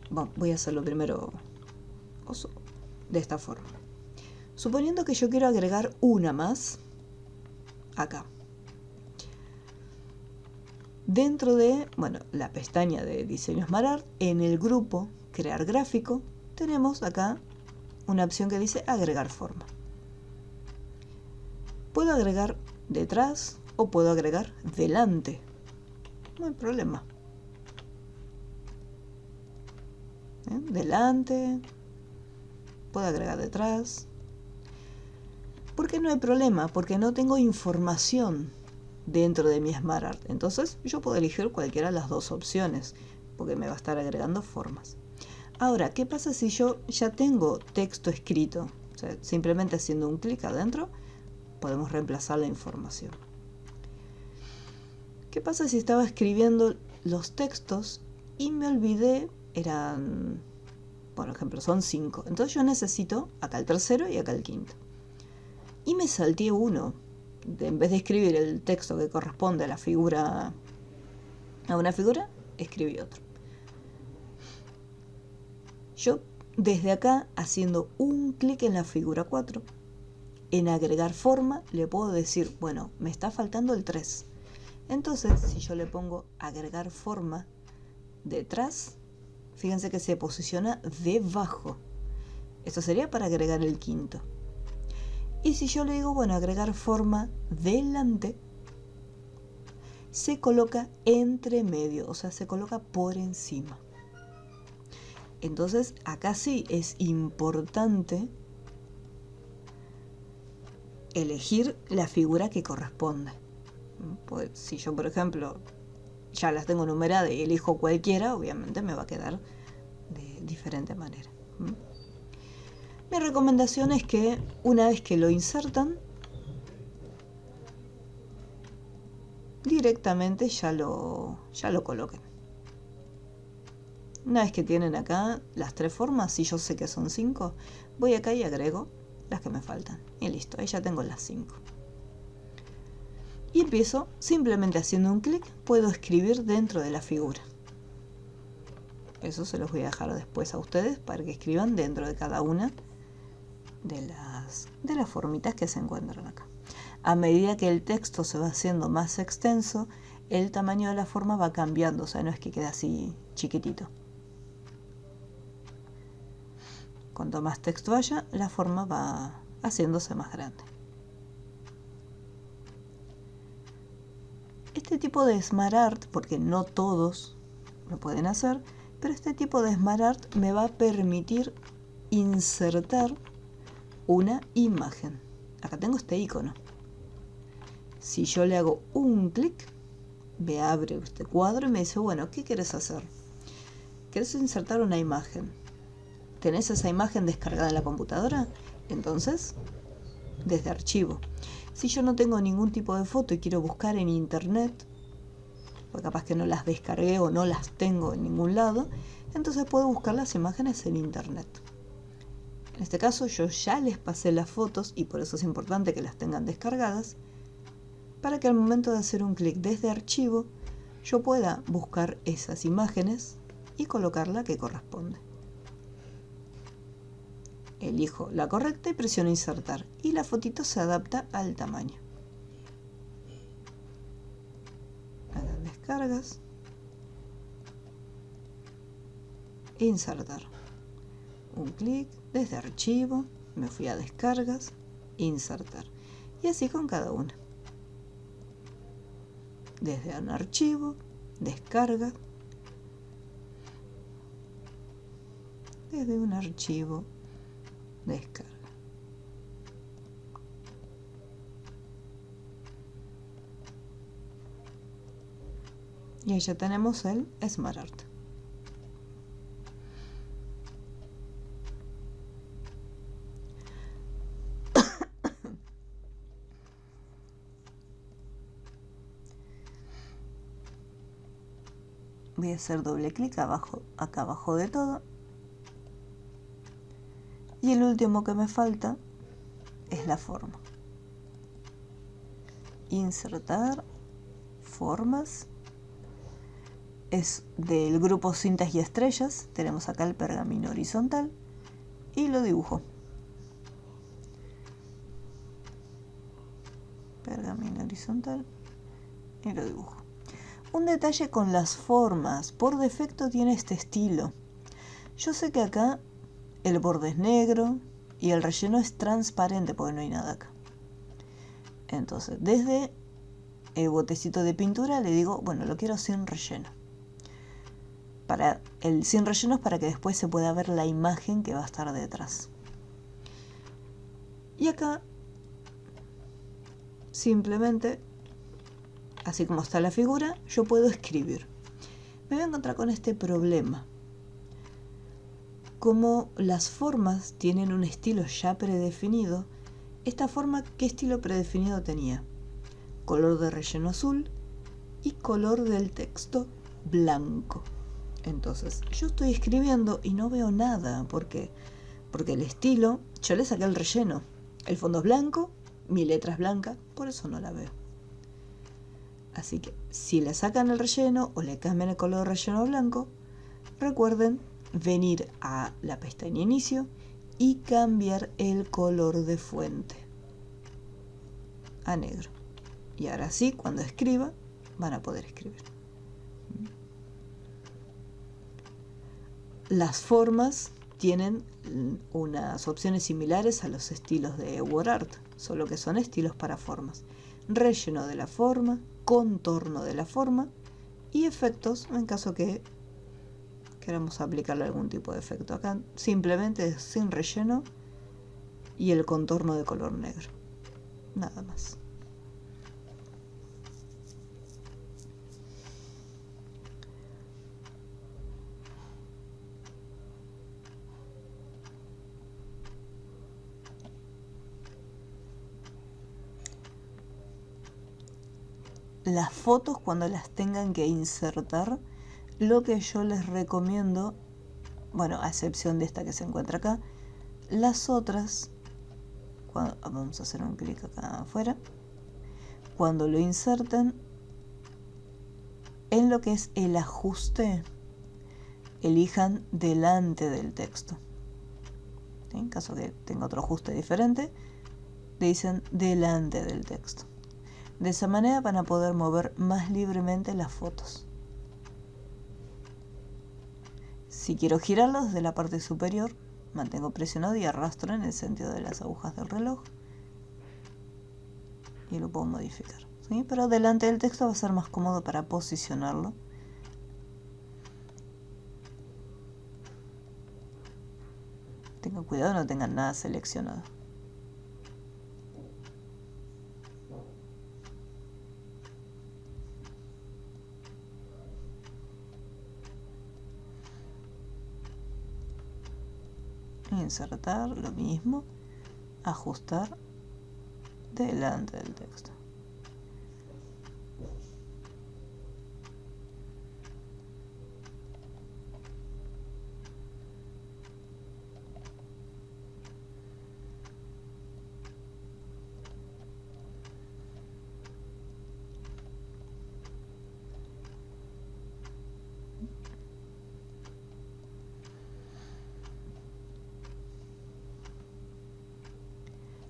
Bueno, voy a hacerlo primero de esta forma. Suponiendo que yo quiero agregar una más, acá. Dentro de, la pestaña de Diseño SmartArt, en el grupo Crear Gráfico, tenemos acá una opción que dice Agregar forma. Puedo agregar detrás o puedo agregar delante. No hay problema. Delante, puedo agregar detrás. ¿Por qué no hay problema? Porque no tengo información dentro de mi SmartArt. Entonces yo puedo elegir cualquiera de las dos opciones, porque me va a estar agregando formas. Ahora, ¿qué pasa si yo ya tengo texto escrito? O sea, simplemente haciendo un clic adentro, podemos reemplazar la información. ¿Qué pasa si estaba escribiendo los textos y me olvidé? Eran, por ejemplo, son 5. Entonces yo necesito acá el tercero y acá el quinto. Y me salté uno. En vez de escribir el texto que corresponde a la figura, a una figura, escribí otro. Yo desde acá, haciendo un clic en la figura 4, en agregar forma, le puedo decir, bueno, me está faltando el 3. Entonces, si yo le pongo agregar forma detrás, fíjense que se posiciona debajo. Esto sería para agregar el quinto. Y si yo le digo, bueno, agregar forma delante, se coloca entre medio, o sea, se coloca por encima. Entonces, acá sí es importante elegir la figura que corresponde. Pues, si yo, por ejemplo, ya las tengo numeradas y elijo cualquiera, obviamente me va a quedar de diferente manera. Mi recomendación es que una vez que lo insertan, directamente ya lo coloquen. Una vez que tienen acá las 3 formas, si yo sé que son 5, voy acá y agrego las que me faltan. Y listo, ahí ya tengo las 5. Y empiezo simplemente haciendo un clic, puedo escribir dentro de la figura. Eso se los voy a dejar después a ustedes para que escriban dentro de cada una de las formitas que se encuentran acá. A medida que el texto se va haciendo más extenso, el tamaño de la forma va cambiando, o sea, no es que quede así chiquitito. Cuanto más texto haya, la forma va haciéndose más grande. Este tipo de SmartArt, porque no todos lo pueden hacer, pero este tipo de SmartArt me va a permitir insertar una imagen. Acá tengo este icono. Si yo le hago un clic, me abre este cuadro y me dice, bueno, ¿qué quieres hacer? ¿Quieres insertar una imagen? ¿Tenés esa imagen descargada en la computadora? Entonces, desde archivo. Si yo no tengo ningún tipo de foto y quiero buscar en internet, porque capaz que no las descargué o no las tengo en ningún lado, entonces puedo buscar las imágenes en internet. En este caso yo ya les pasé las fotos y por eso es importante que las tengan descargadas, para que al momento de hacer un clic desde archivo, yo pueda buscar esas imágenes y colocar la que corresponde. Elijo la correcta y presiono insertar y la fotito se adapta al tamaño. Hagan descargas. Insertar. Un clic desde archivo, me fui a descargas, insertar. Y así con cada una. Desde un archivo, descarga. Desde un archivo, descarga. Y ahí ya tenemos el SmartArt. Voy a hacer doble clic abajo, acá abajo de todo. Y el último que me falta es la forma. Insertar, formas. Es del grupo cintas y estrellas. Tenemos acá el pergamino horizontal y lo dibujo. Pergamino horizontal y lo dibujo. Un detalle con las formas, por defecto tiene este estilo. Yo sé que acá el borde es negro y el relleno es transparente porque no hay nada acá. Entonces, desde el botecito de pintura le digo, bueno, lo quiero sin relleno. Para el sin relleno es para que después se pueda ver la imagen que va a estar detrás. Y acá, simplemente, así como está la figura, yo puedo escribir. Me voy a encontrar con este problema. Como las formas tienen un estilo ya predefinido, esta forma, ¿qué estilo predefinido tenía? Color de relleno azul y color del texto blanco. Entonces, yo estoy escribiendo y no veo nada. ¿Por qué? Porque el estilo, yo le saqué el relleno. El fondo es blanco, mi letra es blanca, por eso no la veo. Así que, si le sacan el relleno o le cambian el color de relleno a blanco, recuerden venir a la pestaña Inicio y cambiar el color de fuente a negro. Y ahora sí, cuando escriba, van a poder escribir. Las formas tienen unas opciones similares a los estilos de WordArt, solo que son estilos para formas. Relleno de la forma, contorno de la forma y efectos en caso que queramos aplicarle algún tipo de efecto. Acá simplemente es sin relleno y el contorno de color negro. Nada más. Las fotos, cuando las tengan que insertar, lo que yo les recomiendo, bueno, a excepción de esta que se encuentra acá, las otras, vamos a hacer un clic acá afuera, cuando lo inserten, en lo que es el ajuste, elijan delante del texto. ¿Sí? En caso que tenga otro ajuste diferente, le dicen delante del texto. De esa manera van a poder mover más libremente las fotos. Si quiero girarlo desde la parte superior, mantengo presionado y arrastro en el sentido de las agujas del reloj. Y lo puedo modificar. ¿Sí? Pero delante del texto va a ser más cómodo para posicionarlo. Tengan cuidado, no tengan nada seleccionado. Insertar, lo mismo. Ajustar delante del texto.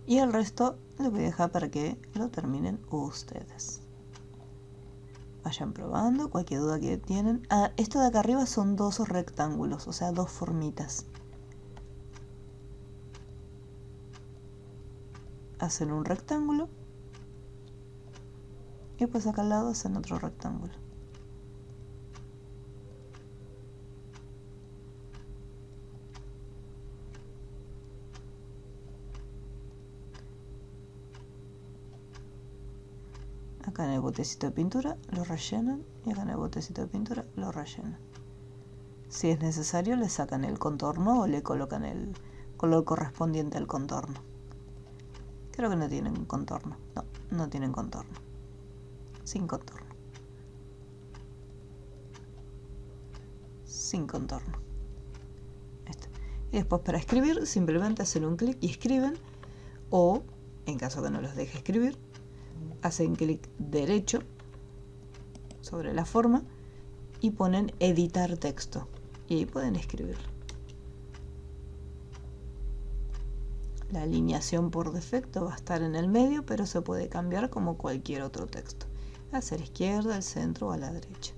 Y el resto lo voy a dejar para que lo terminen ustedes. Vayan probando, cualquier duda que tienen. Ah, esto de acá arriba son dos rectángulos, o sea, dos formitas. Hacen un rectángulo y pues acá al lado hacen otro rectángulo. Acá en el botecito de pintura lo rellenan y acá en el botecito de pintura lo rellenan. Si es necesario le sacan el contorno o le colocan el color correspondiente al contorno. Creo que no tienen contorno. No, no tienen contorno. Sin contorno. Sin contorno. Esto. Y después para escribir simplemente hacen un clic y escriben, o en caso que no los deje escribir, hacen clic derecho sobre la forma y ponen editar texto y ahí pueden escribir. La alineación por defecto va a estar en el medio, pero se puede cambiar como cualquier otro texto, hacia la izquierda, al centro o a la derecha.